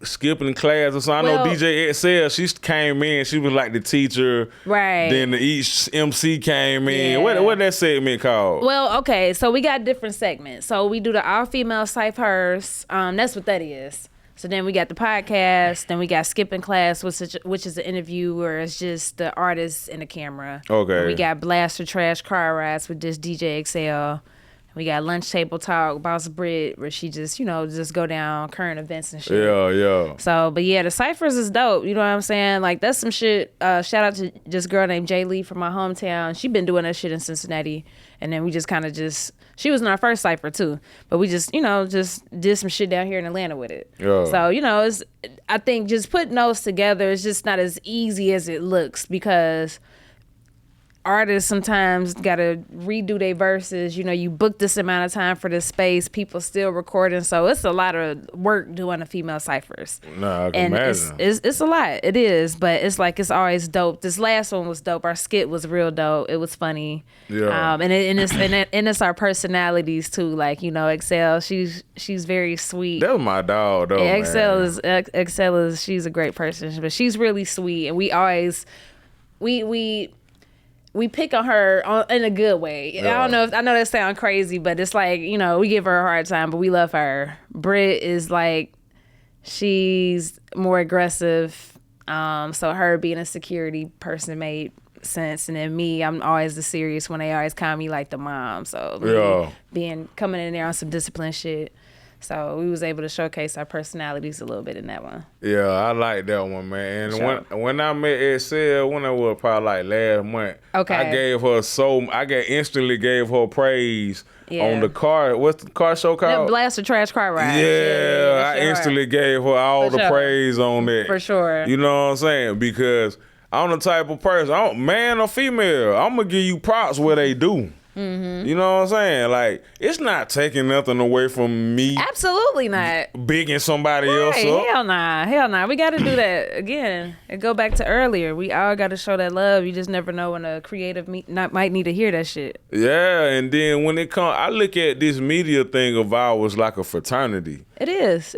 skipping class or something? I know DJ XL, she came in, she was like the teacher. Right. Then each MC came in. Yeah. What that segment called? Well, okay, so we got different segments. So we do the all-female ciphers. That's what that is. So then we got the podcast. Then we got skipping class, which is an interview where it's just the artist and the camera. Okay. And we got Blaster Trash Car Rides with just DJ XL. We got Lunch Table Talk, Boss Brit, where she just, you know, just go down current events and shit. Yeah. So, but yeah, the ciphers is dope. You know what I'm saying? Like, that's some shit. Shout out to this girl named Jay Lee from my hometown. She been doing that shit in Cincinnati. And then we just kind of she was in our first cipher too. But we just, you know, just did some shit down here in Atlanta with it. Yeah. So, you know, I think just putting those together is just not as easy as it looks, because artists sometimes gotta redo their verses. You know, you book this amount of time for this space, people still recording, so it's a lot of work doing the female ciphers. Nah, I can imagine. It's a lot. It is, but it's like, it's always dope. This last one was dope. Our skit was real dope. It was funny. Yeah. And it's our personalities too. Like, you know, Excel, she's very sweet. That was my dog though. Yeah, man. Excel is she's a great person, but she's really sweet, and we always we pick on her in a good way. Yeah. I know that sounds crazy, but it's like, you know, we give her a hard time, but we love her. Britt is like, she's more aggressive. So her being a security person made sense. And then me, I'm always the serious one. They always call me like the mom. So coming in there on some discipline shit. So we was able to showcase our personalities a little bit in that one. Yeah, I like that one, man. And Sure. when I met Excel, when I was probably like last month, Okay. I instantly gave her praise Yeah. on the car. What's the car show called? The Blaster Trash Car Ride. Yeah, I instantly gave her all For the sure. praise on that. For sure. You know what I'm saying? Because I'm the type of person, man or female, I'm gonna give you props where they do. You know what I'm saying? Like, it's not taking nothing away from me Absolutely not. bigging somebody else Hey, up. hell nah. We got to do that again. And go back to earlier. We all got to show that love. You just never know when a creative might need to hear that shit. Yeah, and then when it comes, I look at this media thing of ours like a fraternity. It is.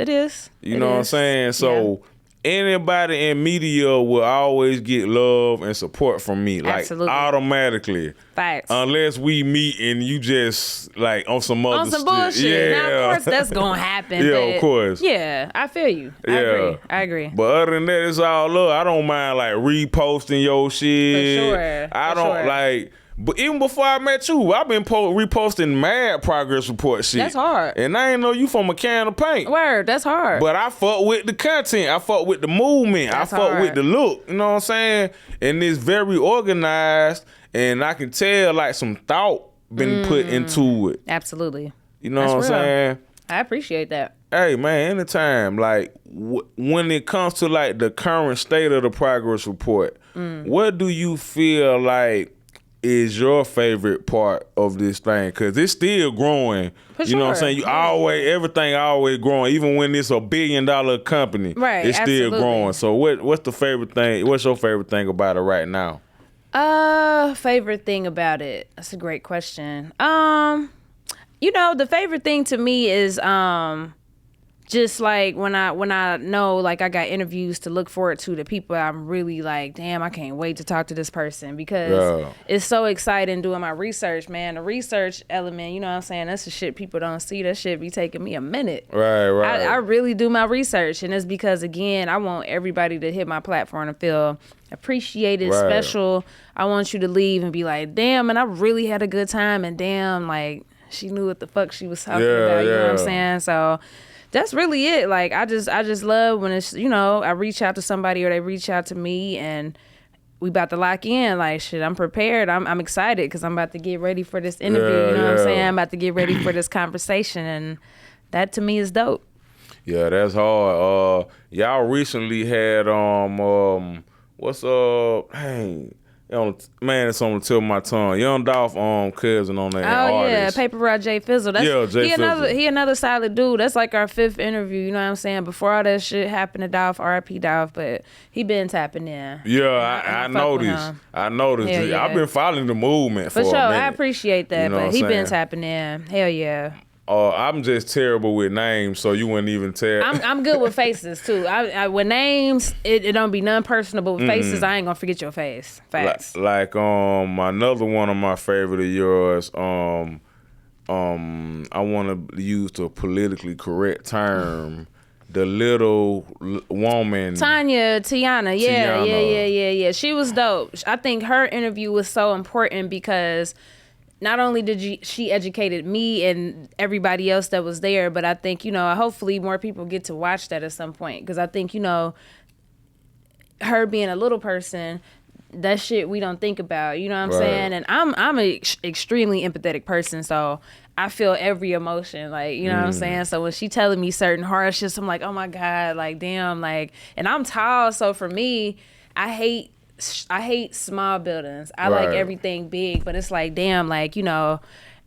You know what I'm saying? So anybody in media will always get love and support from me, like Absolutely. automatically. Facts. Unless we meet and you just like on some other bullshit. Yeah. Now, of course, that's gonna happen. Yeah, but of course. Yeah, I feel you. I agree. But other than that, it's all love. I don't mind like reposting your shit. For sure. I don't like. But even before I met you, I've been reposting mad progress report shit. That's hard. And I ain't know you from a can of paint. Word, that's hard. But I fuck with the content. I fuck with the movement. That's I fuck hard. with the look. You know what I'm saying? And it's very organized. And I can tell like some thought been put into it. Absolutely. You know That's what I'm real. saying? I appreciate that. Hey man, anytime. Like when it comes to like the current state of the progress report, what do you feel like is your favorite part of this thing? Cause it's still growing. For you know what I'm sure. saying? Everything always growing. Even when it's $1 billion company, Right, it's still absolutely. growing. So what's the favorite thing? What's your favorite thing about it right now? Favorite thing about it. That's a great question. The favorite thing to me is just like when I know like I got interviews to look forward to, the people I'm really like, damn, I can't wait to talk to this person, because it's so exciting doing my research, man. The research element, you know what I'm saying? That's the shit people don't see. That shit be taking me a minute. Right. I really do my research, and it's because, again, I want everybody to hit my platform and feel appreciated, special. I want you to leave and be like, damn, man, I really had a good time, and damn, like, she knew what the fuck she was talking about, you know what I'm saying? So that's really it. Like, I just love when it's, I reach out to somebody or they reach out to me and we about to lock in. Like, shit, I'm prepared. I'm excited because I'm about to get ready for this interview. You know what I'm saying? I'm about to get ready for this conversation, and that to me is dope. Yeah, that's hard. Y'all recently had what's dang, man, it's on the tip of my tongue. Young Dolph cousin on that artist. Yeah, Paper Route J Fizzle. He another solid dude. That's like our 5th interview, you know what I'm saying? Before all that shit happened to Dolph, RIP Dolph, but he been tapping in. Yeah, I noticed. I noticed. Yeah. I've been following the movement for sure, a minute. I appreciate that, You know but what he I'm been saying? tapping in. Hell yeah. I'm just terrible with names, so you wouldn't even tell. I'm good with faces too. I with names, it don't be none personal, but with faces, I ain't gonna forget your face. Facts. Like another one of my favorite of yours. I want to use the politically correct term. The little woman, Tiana. Yeah. She was dope. I think her interview was so important because not only did she educated me and everybody else that was there, but I think, hopefully more people get to watch that at some point. Because I think, her being a little person, that shit we don't think about, you know what I'm saying? And I'm an extremely empathetic person, so I feel every emotion, like, you know what I'm saying? So when she telling me certain hard shit, I'm like, oh my God, like, damn, like, and I'm tall, so for me, I hate small buildings. I like everything big, but it's like, damn, like, now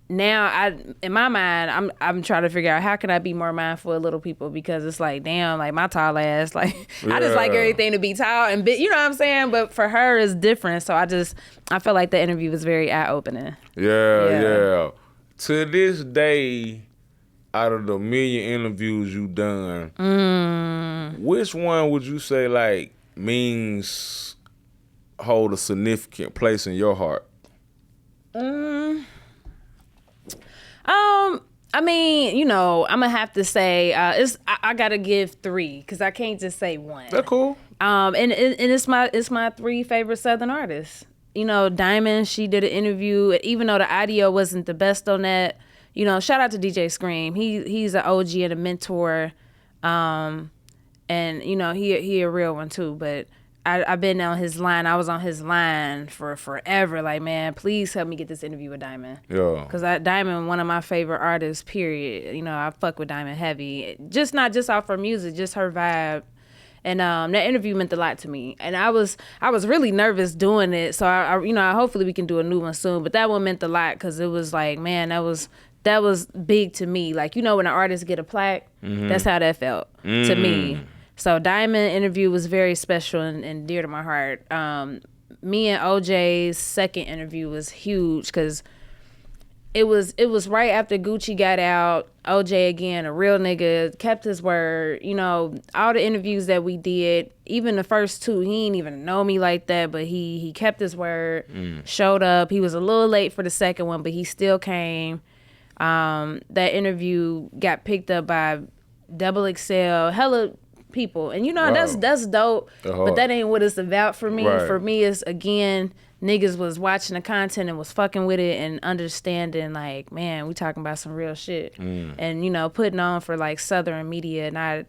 in my mind, I'm trying to figure out how can I be more mindful of little people, because it's like, damn, like my tall ass, like I just like everything to be tall and big, you know what I'm saying? But for her, it's different. So I felt like the interview was very eye-opening. Yeah. To this day, out of the million interviews you done, which one would you say like hold a significant place in your heart? I mean, I'm gonna have to say I gotta give 3 because I can't just say one. That's cool. And it's my 3 favorite Southern artists. Diamond, she did an interview, even though the audio wasn't the best on that. Shout out to DJ Scream. He's an OG and a mentor, and he a real one too. But I've been on his line. I was on his line for forever. Like, man, please help me get this interview with Diamond. Yeah. Because Diamond, one of my favorite artists, period. I fuck with Diamond heavy. Not just off her music, just her vibe. And that interview meant a lot to me. And I was really nervous doing it. So I hopefully we can do a new one soon. But that one meant a lot because it was like, man, that was big to me. Like, when an artist get a plaque, that's how that felt to me. So Diamond interview was very special and dear to my heart. Me and OJ's second interview was huge because it was right after Gucci got out. OJ, again, a real nigga, kept his word. All the interviews that we did, even the first two, he didn't even know me like that, but he kept his word, showed up. He was a little late for the second one, but he still came. That interview got picked up by Double XL, hella people. And that's dope, but that ain't what it's about for me. Right. For me, it's, again, niggas was watching the content and was fucking with it and understanding, like, man, we talking about some real shit. And, putting on for, like, Southern media. And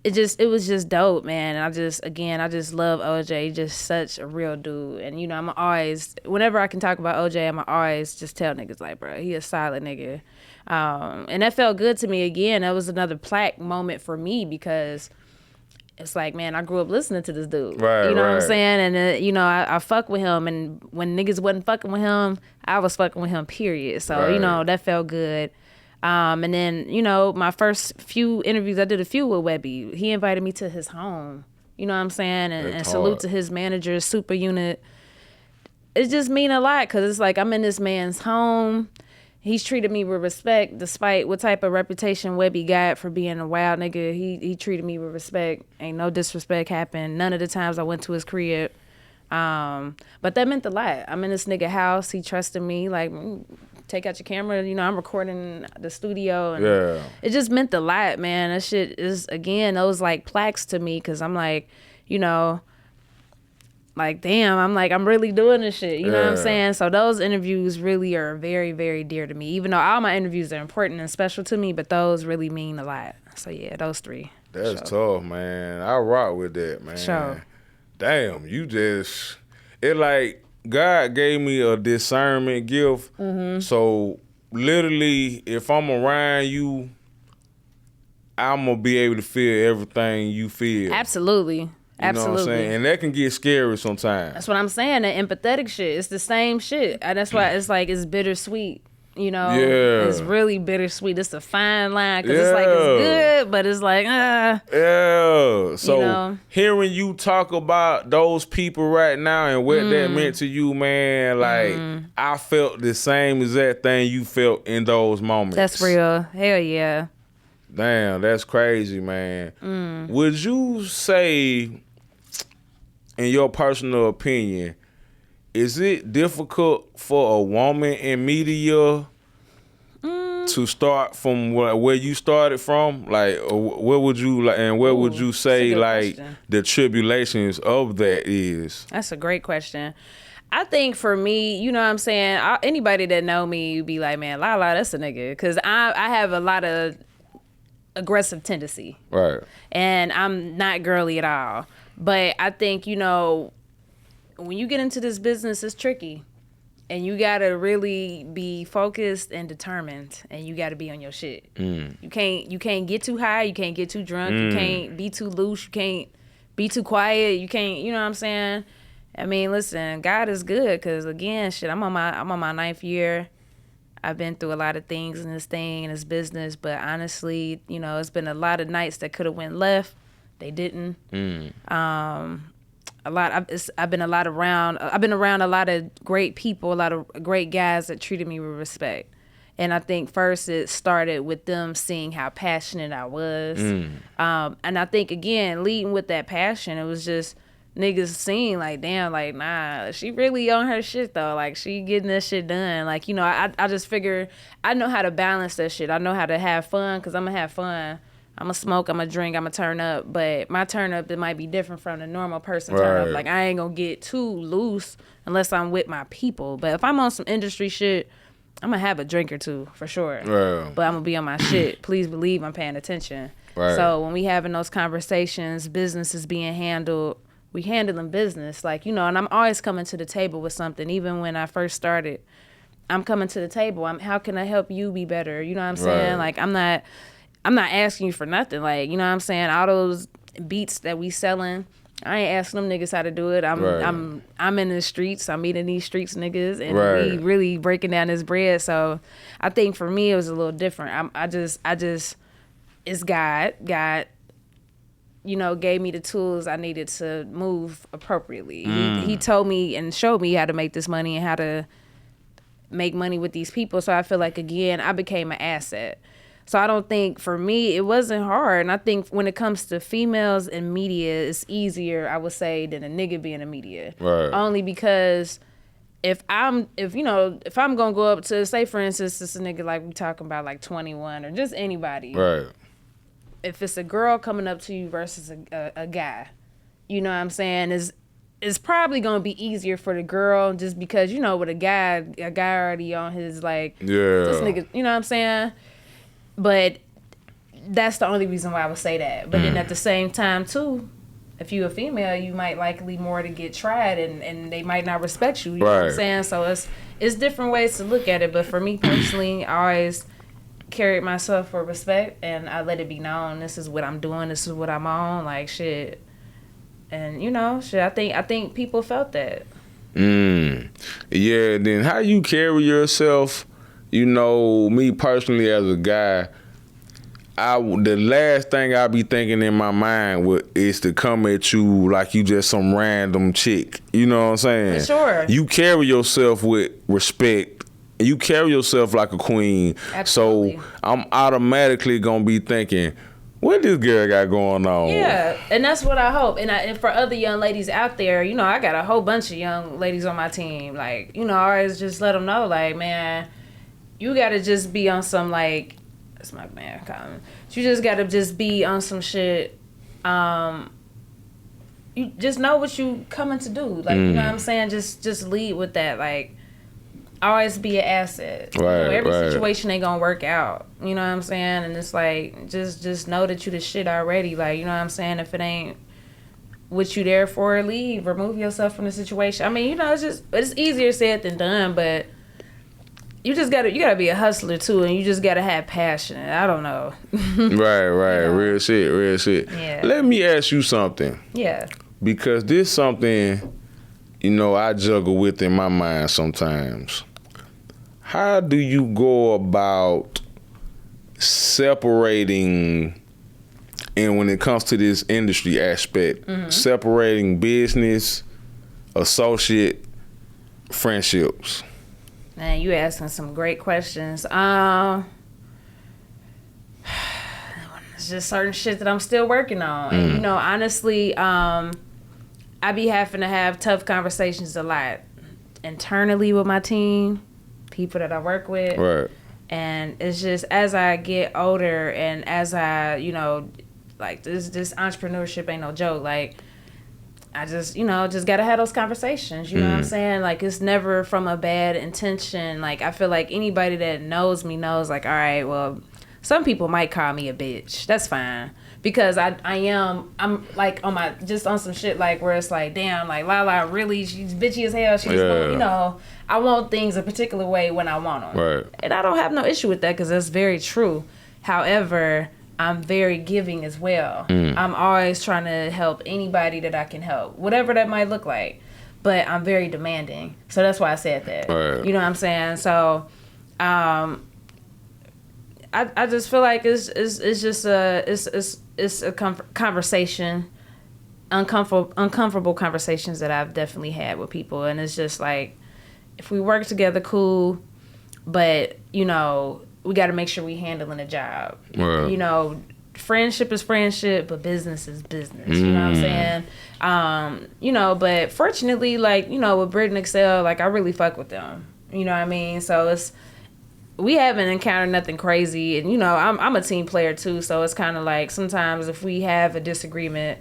it was just dope, man. And I just love OJ, just such a real dude. And, I'm always, whenever I can talk about OJ, I'm always just tell niggas, like, bro, he a solid nigga. And that felt good to me. Again, that was another plaque moment for me because it's like, man, I grew up listening to this dude. Right, you know right. what I'm saying? And, I fuck with him. And when niggas wasn't fucking with him, I was fucking with him, period. So, Right. that felt good. And then, my first few interviews, I did a few with Webby. He invited me to his home. You know what I'm saying? And salute to his manager, Super Unit. It just mean a lot because it's like I'm in this man's home. He's treated me with respect despite what type of reputation Webby got for being a wild nigga. He treated me with respect. Ain't no disrespect happened. None of the times I went to his crib. But that meant a lot. I'm in this nigga house. He trusted me. Like, take out your camera. I'm recording the studio. And it just meant a lot, man. That shit is, again, those like plaques to me because I'm like, like, damn, I'm really doing this shit. You know what I'm saying? So those interviews really are very, very dear to me, even though all my interviews are important and special to me, but those really mean a lot. So yeah, those three. That's tough, man. I rock with that, man. Sure. Damn, it like God gave me a discernment gift. So literally, if I'm around you, I'm gonna be able to feel everything you feel. Absolutely. You know what I'm saying? And that can get scary sometimes. That's what I'm saying. The empathetic shit. It's the same shit. And that's why it's like it's bittersweet. Yeah. It's really bittersweet. It's a fine line because it's like it's good, but it's like Yeah. So hearing you talk about those people right now and what that meant to you, man, like I felt the same exact thing you felt in those moments. That's real. Hell yeah. Damn, that's crazy, man. Would you say, in your personal opinion, is it difficult for a woman in media to start from where you started from? Like, what would you like, and what would you say like question. the tribulations of that is? That's a great question. I think for me, you know what I'm saying? Anybody that know me be like, man, Lalaa, that's a nigga. Because I have a lot of aggressive tendency. Right. And I'm not girly at all. But I think, when you get into this business, it's tricky. And you got to really be focused and determined. And you got to be on your shit. You can't get too high. You can't get too drunk. You can't be too loose. You can't be too quiet. You can't, you know what I'm saying? I mean, listen, God is good. Because, again, shit, I'm on my ninth year. I've been through a lot of things in this thing, in this business, but honestly, it's been a lot of nights that could have went left. They didn't. I've been around a lot of great people, a lot of great guys that treated me with respect. And I think first it started with them seeing how passionate I was. And I think, again, leading with that passion, it was just niggas seeing like, damn, like, nah, she really on her shit though. Like, she getting this shit done. Like, I just figure I know how to balance that shit. I know how to have fun because I'm going to have fun. I'm going to smoke, I'm going to drink, I'm going to turn up. But my turn up, it might be different from the normal person turn up. Like, I ain't going to get too loose unless I'm with my people. But if I'm on some industry shit, I'm going to have a drink or two for sure. But I'm going to be on my shit. Please believe I'm paying attention. So when we having those conversations, business is being handled. We handling business, like, and I'm always coming to the table with something. Even when I first started, I'm coming to the table. How can I help you be better? You know what I'm saying? Like, I'm not asking you for nothing. Like, you know what I'm saying? All those beats that we selling, I ain't asking them niggas how to do it. I'm in the streets. I'm meeting these streets niggas, and we really breaking down this bread. So I think for me it was a little different. I just it's God, you know, gave me the tools I needed to move appropriately. He told me and showed me how to make this money and how to make money with these people. So I feel like, again, I became an asset. So I don't think, for me, it wasn't hard. And I think when it comes to females in media, it's easier, I would say, than a nigga being in media. Right. Only because if I'm gonna go up to, say for instance, this a nigga like we talking about like 21 or just anybody. Right. If it's a girl coming up to you versus a guy, you know what I'm saying, it's probably gonna be easier for the girl, just because, you know, with a guy already on his like, this nigga, you know what I'm saying? But that's the only reason why I would say that. But then at the same time too, if you a female, you might likely more to get tried, and they might not respect you. You know what I'm saying? So it's different ways to look at it. But for me personally, I always carried myself for respect, and I let it be known, this is what I'm doing, this is what I'm on, like shit. And you know, shit, I think people felt that. Yeah, then how you carry yourself, you know, me personally as a guy, the last thing I be thinking in my mind is to come at you like you just some random chick. You know what I'm saying? For sure. You carry yourself with respect. You carry yourself like a queen. Absolutely. So I'm automatically gonna be thinking, what this girl got going on? Yeah, and that's what I hope. And for other young ladies out there, you know, I got a whole bunch of young ladies on my team. Like, you know, I always just let them know, like, man, you gotta just be on some, like, that's my man, Colin. You just gotta just be on some shit. You just know what you coming to do. Like, you know what I'm saying? Just lead with that. Like, always be an asset. Right, you know, every situation ain't gonna work out. You know what I'm saying? And it's like, just know that you the shit already. Like, you know what I'm saying? If it ain't what you there for, leave. Remove yourself from the situation. I mean, you know, it's easier said than done, but you gotta be a hustler too, and you just gotta have passion. I don't know. Right. You know? Real shit. Yeah. Let me ask you something. Yeah. Because this something, you know, I juggle with in my mind sometimes. How do you go about separating, and when it comes to this industry aspect, separating business, associate, friendships? Man, you asking some great questions. It's just certain shit that I'm still working on. And, you know, honestly, I be having to have tough conversations a lot internally with my team, people that I work with. Right. And it's just, as I get older and as I, you know, like this entrepreneurship ain't no joke. Like, I just, you know, just gotta have those conversations. You know what I'm saying? Like, it's never from a bad intention. Like, I feel like anybody that knows me knows, like, all right, well, some people might call me a bitch. That's fine. Because I'm like on some shit like where it's like, damn, like Lalaa really, she's bitchy as hell. She's, you know, I want things a particular way when I want them. Right. And I don't have no issue with that, because that's very true. However, I'm very giving as well. I'm always trying to help anybody that I can help, whatever that might look like. But I'm very demanding, so that's why I said that. Right. You know what I'm saying? So, I just feel like it's just a conversation, uncomfortable conversations that I've definitely had with people, and it's just like, if we work together, cool, but you know, we got to make sure we handling the job. Right. You know, friendship is friendship, but business is business. You know what I'm saying? You know, but fortunately, like, you know, with Brit and Excel, like, I really fuck with them. You know what I mean? So we haven't encountered nothing crazy, and you know, I'm a team player too, so it's kind of like sometimes if we have a disagreement,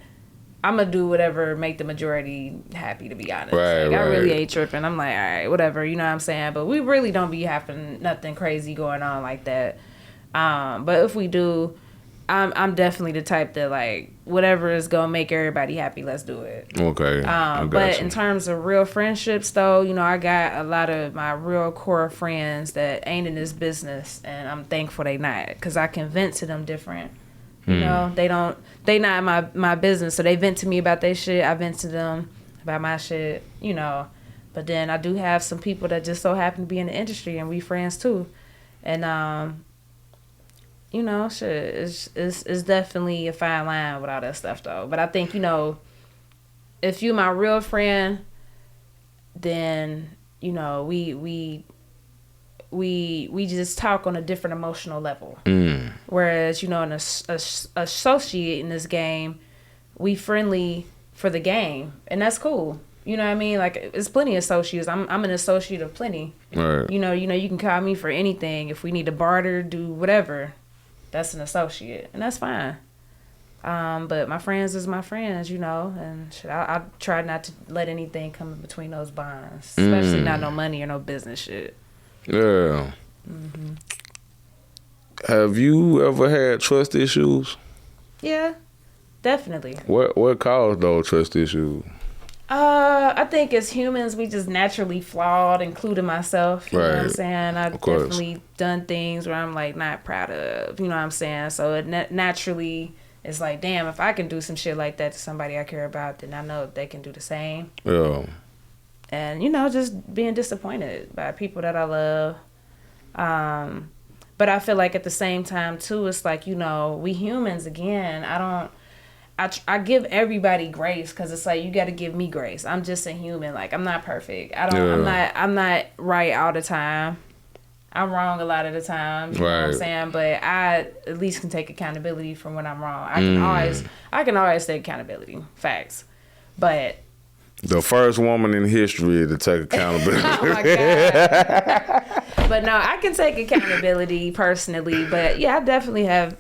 I'm gonna do whatever make the majority happy, to be honest. Right, I really ain't tripping. I'm like, all right, whatever, you know what I'm saying? But we really don't be having nothing crazy going on like that. But if we do, I'm definitely the type that, like, whatever is gonna make everybody happy, let's do it. Okay. But in terms of real friendships, though, you know, I got a lot of my real core friends that ain't in this business, and I'm thankful they not, because I can vent to them different. You know, they not my business. So they vent to me about their shit. I vent to them about my shit, you know. But then I do have some people that just so happen to be in the industry, and we friends too. And you know, shit, it's definitely a fine line with all that stuff though. But I think, you know, if you my real friend, then, you know, we just talk on a different emotional level. Whereas, you know, an associate in this game, we friendly for the game, and that's cool. You know what I mean? Like, it's plenty of associates. I'm an associate of plenty. Right. You know, you can call me for anything. If we need to barter, do whatever, that's an associate, and that's fine. But my friends is my friends, you know, and shit, I try not to let anything come in between those bonds, especially not no money or no business shit. Yeah. Have you ever had trust issues? Yeah, definitely. What caused those trust issues? I think as humans, we just naturally flawed, including myself. You know what I'm saying? I've definitely done things where I'm like not proud of. You know what I'm saying? So it naturally is like, damn, if I can do some shit like that to somebody I care about, then I know they can do the same. Yeah. And, you know, just being disappointed by people that I love. But I feel like at the same time, too, it's like, you know, we humans, again, I give everybody grace, because it's like, you got to give me grace. I'm just a human. Like, I'm not perfect. I'm not right all the time. I'm wrong a lot of the time. You know what I'm saying? But I at least can take accountability from when I'm wrong. I can always take accountability. Facts. But the first woman in history to take accountability. Oh my God. But no, I can take accountability personally. But yeah, I definitely have.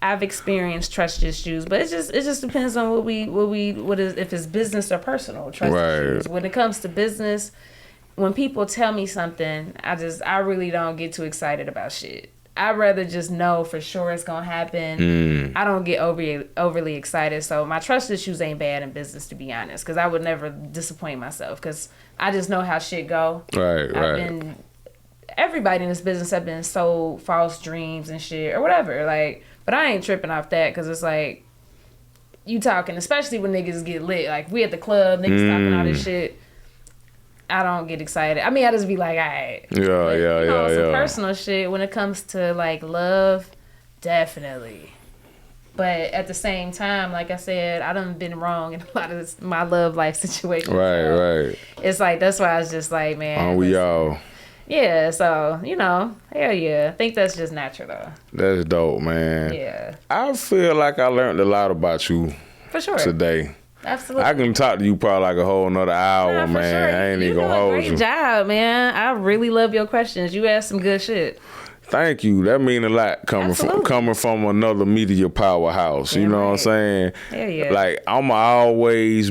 I've experienced trust issues, but it just depends on what is, if it's business or personal trust issues. When it comes to business, when people tell me something, I really don't get too excited about shit. I'd rather just know for sure it's gonna happen. I don't get overly excited. So my trust issues ain't bad in business, to be honest, because I would never disappoint myself, because I just know how shit go. Everybody in this business have been sold false dreams and shit or whatever, like. But I ain't tripping off that, because it's like, you talking, especially when niggas get lit. Like, we at the club, niggas talking all this shit. I don't get excited. I mean, I just be like, all right. Some personal shit, when it comes to, like, love, definitely. But at the same time, like I said, I done been wrong in a lot of my love life situations. Right. It's like, that's why I was just like, man. We all. Yeah, so, you know, hell yeah. I think that's just natural, though. That's dope, man. Yeah. I feel like I learned a lot about you. For sure. Today. Absolutely. I can talk to you probably like a whole nother hour, man. Sure. I ain't even gonna hold you. Great job, man. I really love your questions. You asked some good shit. Thank you. That mean a lot coming from another media powerhouse. You know what I'm saying? Hell yeah. Like, I'ma always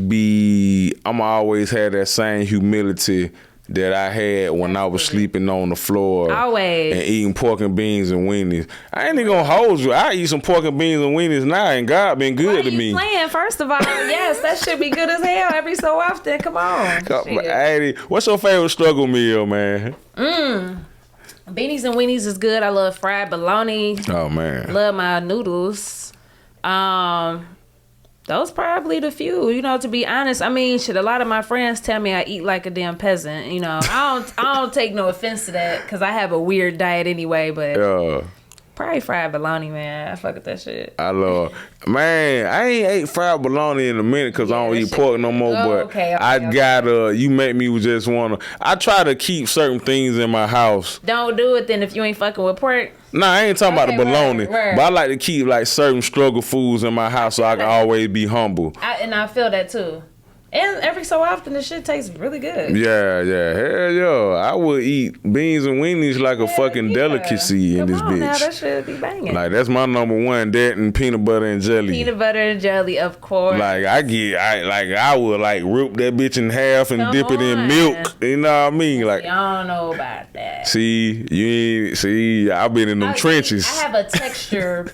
have that same humility that I had when I was sleeping on the floor. Always. And eating pork and beans and weenies. I ain't even gonna hold you. I eat some pork and beans and weenies now, and God been good to me. Playing, first of all, yes, that should be good as hell every so often. Come on. Hey, what's your favorite struggle meal, man? Beanies and weenies is good. I love fried bologna. Oh man. Love my noodles. Those probably the few, you know, to be honest. I mean, shit, a lot of my friends tell me I eat like a damn peasant, you know. I don't take no offense to that, because I have a weird diet anyway, but probably fried bologna, man. I fuck with that shit. I love, man, I ain't ate fried bologna in a minute, because I don't eat pork no more, but I gotta, you make me just wanna, I try to keep certain things in my house. Don't do it then if you ain't fucking with pork. Nah, I ain't talking about the bologna, but I like to keep like certain struggle foods in my house so I can always be humble. And I feel that too. And every so often, the shit tastes really good. Yeah. Hell yeah. I would eat beans and weenies like a fucking delicacy in this bitch. Now, that should be banging. Like, that's my number one. That and peanut butter and jelly. Peanut butter and jelly, of course. Like, I would like rip that bitch in half and dip it in milk. You know what I mean? Like, y'all don't know about that. I've been in them trenches. I have a texture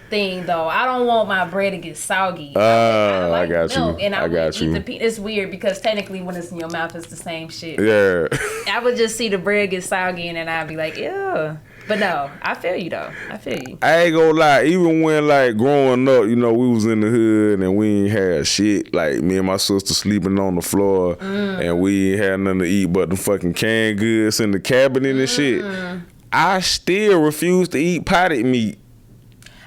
thing though. I don't want my bread to get soggy. I got you. And I got you. It's weird, because technically when it's in your mouth, it's the same shit. Yeah. I would just see the bread get soggy, and then I'd be like, ew. But no, I feel you though. I feel you. I ain't gonna lie, even when like growing up, you know, we was in the hood and we ain't had shit. Like me and my sister sleeping on the floor and we ain't had nothing to eat but the fucking canned goods in the cabinet and shit. I still refuse to eat potted meat.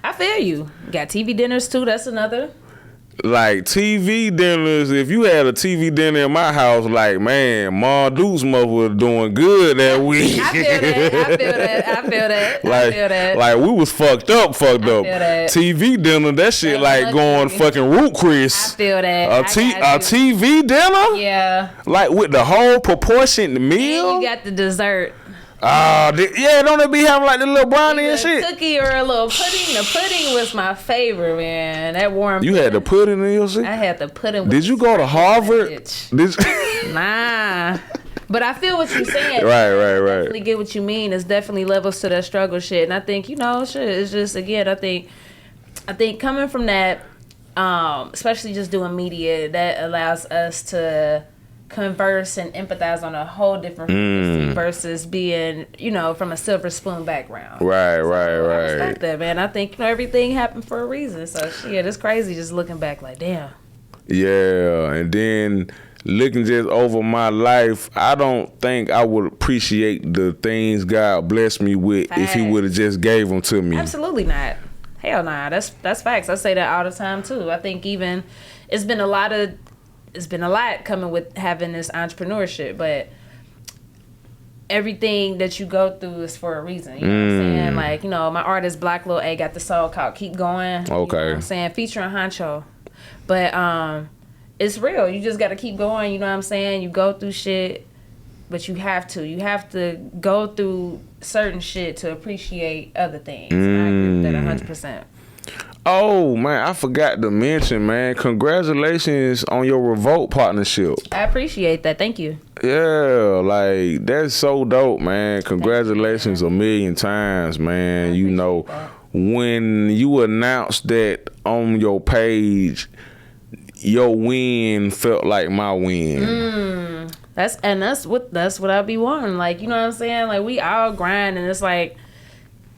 I feel you. Got TV dinners too. That's another. Like TV dinners, if you had a TV dinner in my house, like man, Ma Duke's mother was doing good that week. I feel that. Like we was fucked up. that. TV dinner, that shit like going fucking Root Chris. I feel that. A TV dinner? Yeah. Like with the whole proportioned meal? And you got the dessert. Yeah, don't it be having like the little brownie and shit? A cookie or a little pudding. The pudding was my favorite, man. That warm. You had the pudding in your shit? I had the pudding. Did you go to Harvard? Nah. But I feel what you're saying. Right. I definitely get what you mean. It's definitely levels to that struggle shit. And I think, shit, it's just, again, I think coming from that, especially just doing media, that allows us to converse and empathize on a whole different frequency versus being, from a silver spoon background. Right. I respect that, man. I think, everything happened for a reason. So, shit, it's crazy just looking back like, damn. Yeah, and then looking just over my life, I don't think I would appreciate the things God blessed me with if He would have just gave them to me. Absolutely not. Hell nah. That's facts. I say that all the time too. I think even it's been a lot coming with having this entrepreneurship, but everything that you go through is for a reason. You know what I'm saying? Like, my artist Black Lil A got the song called Keep Going. Okay. You know what I'm saying? Featuring Honcho. But it's real. You just gotta keep going, you know what I'm saying? You go through shit, but you have to go through certain shit to appreciate other things. And I agree with that 100%. Oh man, I forgot to mention, man. Congratulations on your Revolt partnership. I appreciate that. Thank you. Yeah, like that's so dope, man. Congratulations a million times, man. When you announced that on your page, your win felt like my win. That's what I be wanting. Like, you know what I'm saying? Like, we all grind, and it's like,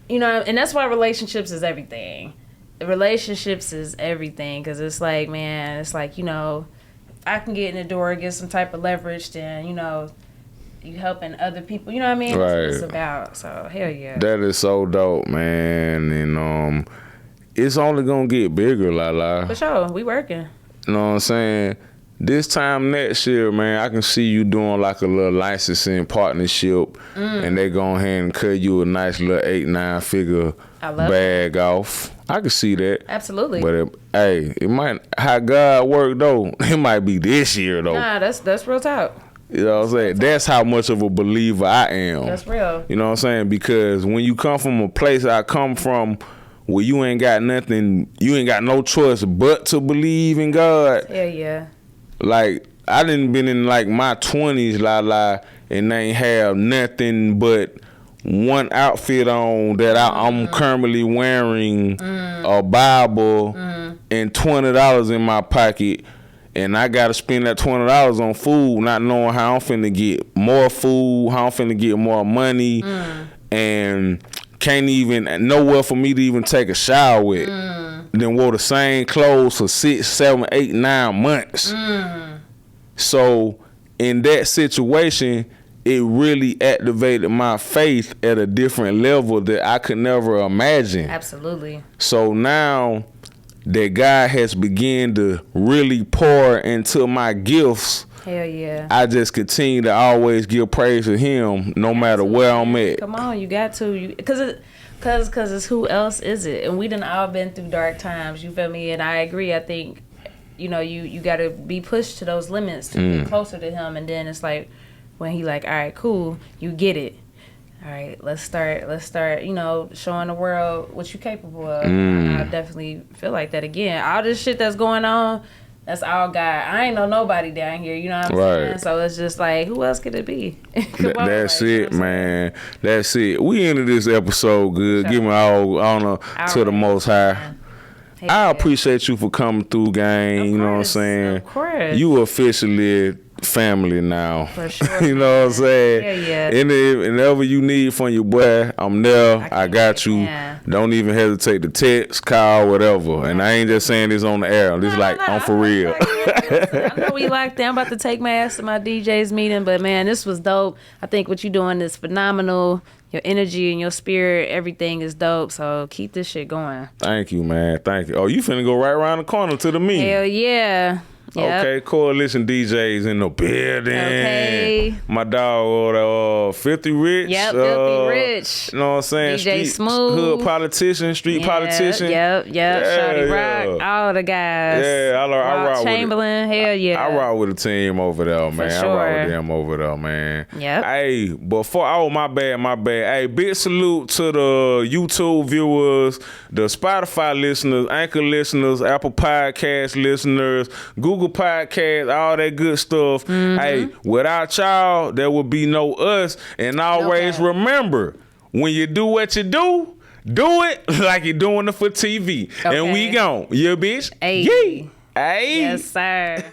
and that's why relationships is everything. Relationships is everything, because it's like, man, it's like, if I can get in the door, get some type of leverage, then, you helping other people, you know what I mean? Right. That's what it's about. So, hell yeah. That is so dope, man. And it's only gonna get bigger, Lalaa. For sure. We working. You know what I'm saying? This time next year, man, I can see you doing like a little licensing partnership, and they go ahead and cut you a nice little 8-9 figure bag off. I can see that. Absolutely. But it might, how God work though, it might be this year though. Nah, that's real talk. You know what I'm saying? That's how much of a believer I am. That's real. You know what I'm saying? Because when you come from a place I come from, where you ain't got nothing, you ain't got no choice but to believe in God. Yeah, yeah. Like, I done been in like my 20s, Lalaa, and they ain't have nothing but one outfit on that I'm currently wearing, a Bible, and $20 in my pocket. And I gotta spend that $20 on food, not knowing how I'm finna get more food, how I'm finna get more money, and can't even nowhere for me to even take a shower with. Then wore the same clothes for 6, 7, 8, 9 months. So in that situation, it really activated my faith at a different level that I could never imagine. Absolutely. So now that God has begun to really pour into my gifts, hell yeah, I just continue to always give praise to Him, no matter where I'm at. Come on, you got to, because it's who else is it? And we done all been through dark times. You feel me? And I agree. I think, you got to be pushed to those limits to get closer to Him. And then it's like when He like, all right, cool, you get it. All right, let's start, showing the world what you're capable of. I definitely feel like that again. All this shit that's going on, that's all God. I ain't know nobody down here, you know what I'm saying? So it's just like, who else could it be? That's it, man. That's it. We ended this episode good. Give me all honor to the Most High. I appreciate you for coming through, gang. You know what I'm saying? Of course. You officially family now. For sure. You know what I'm saying? Yeah. Whenever you need from your boy, I'm there. I got you. Yeah. Don't even hesitate to text, call, whatever. And I ain't just saying this on the air. I'm just I'm for real. I know we locked down. I'm about to take my ass to my DJ's meeting, but man, this was dope. I think what you doing is phenomenal. Your energy and your spirit, everything is dope. So keep this shit going. Thank you, man. Thank you. Oh, you finna go right around the corner to the meeting. Hell yeah. Yep. Okay, Coalition DJs in the building. Okay. My dog, 50 Rich. Yep, Filthy Rich. You know what I'm saying? DJ Smooth. Hood politician, street politician. Yep. Shawty Rock, all the guys. Yeah, I rock Chamberlain, with it. hell yeah. I rock with the team over there, man. For sure. I rock with them over there, man. Yep. Hey, my bad. Hey, big salute to the YouTube viewers, the Spotify listeners, Anchor listeners, Apple Podcast listeners, Google Podcast, all that good stuff. Mm-hmm. Hey, without y'all, there would be no us. And always remember, when you do what you do it like you're doing it for TV. Okay. And we gone. Yeah, bitch. Hey. Yeah. Hey. Yes, sir.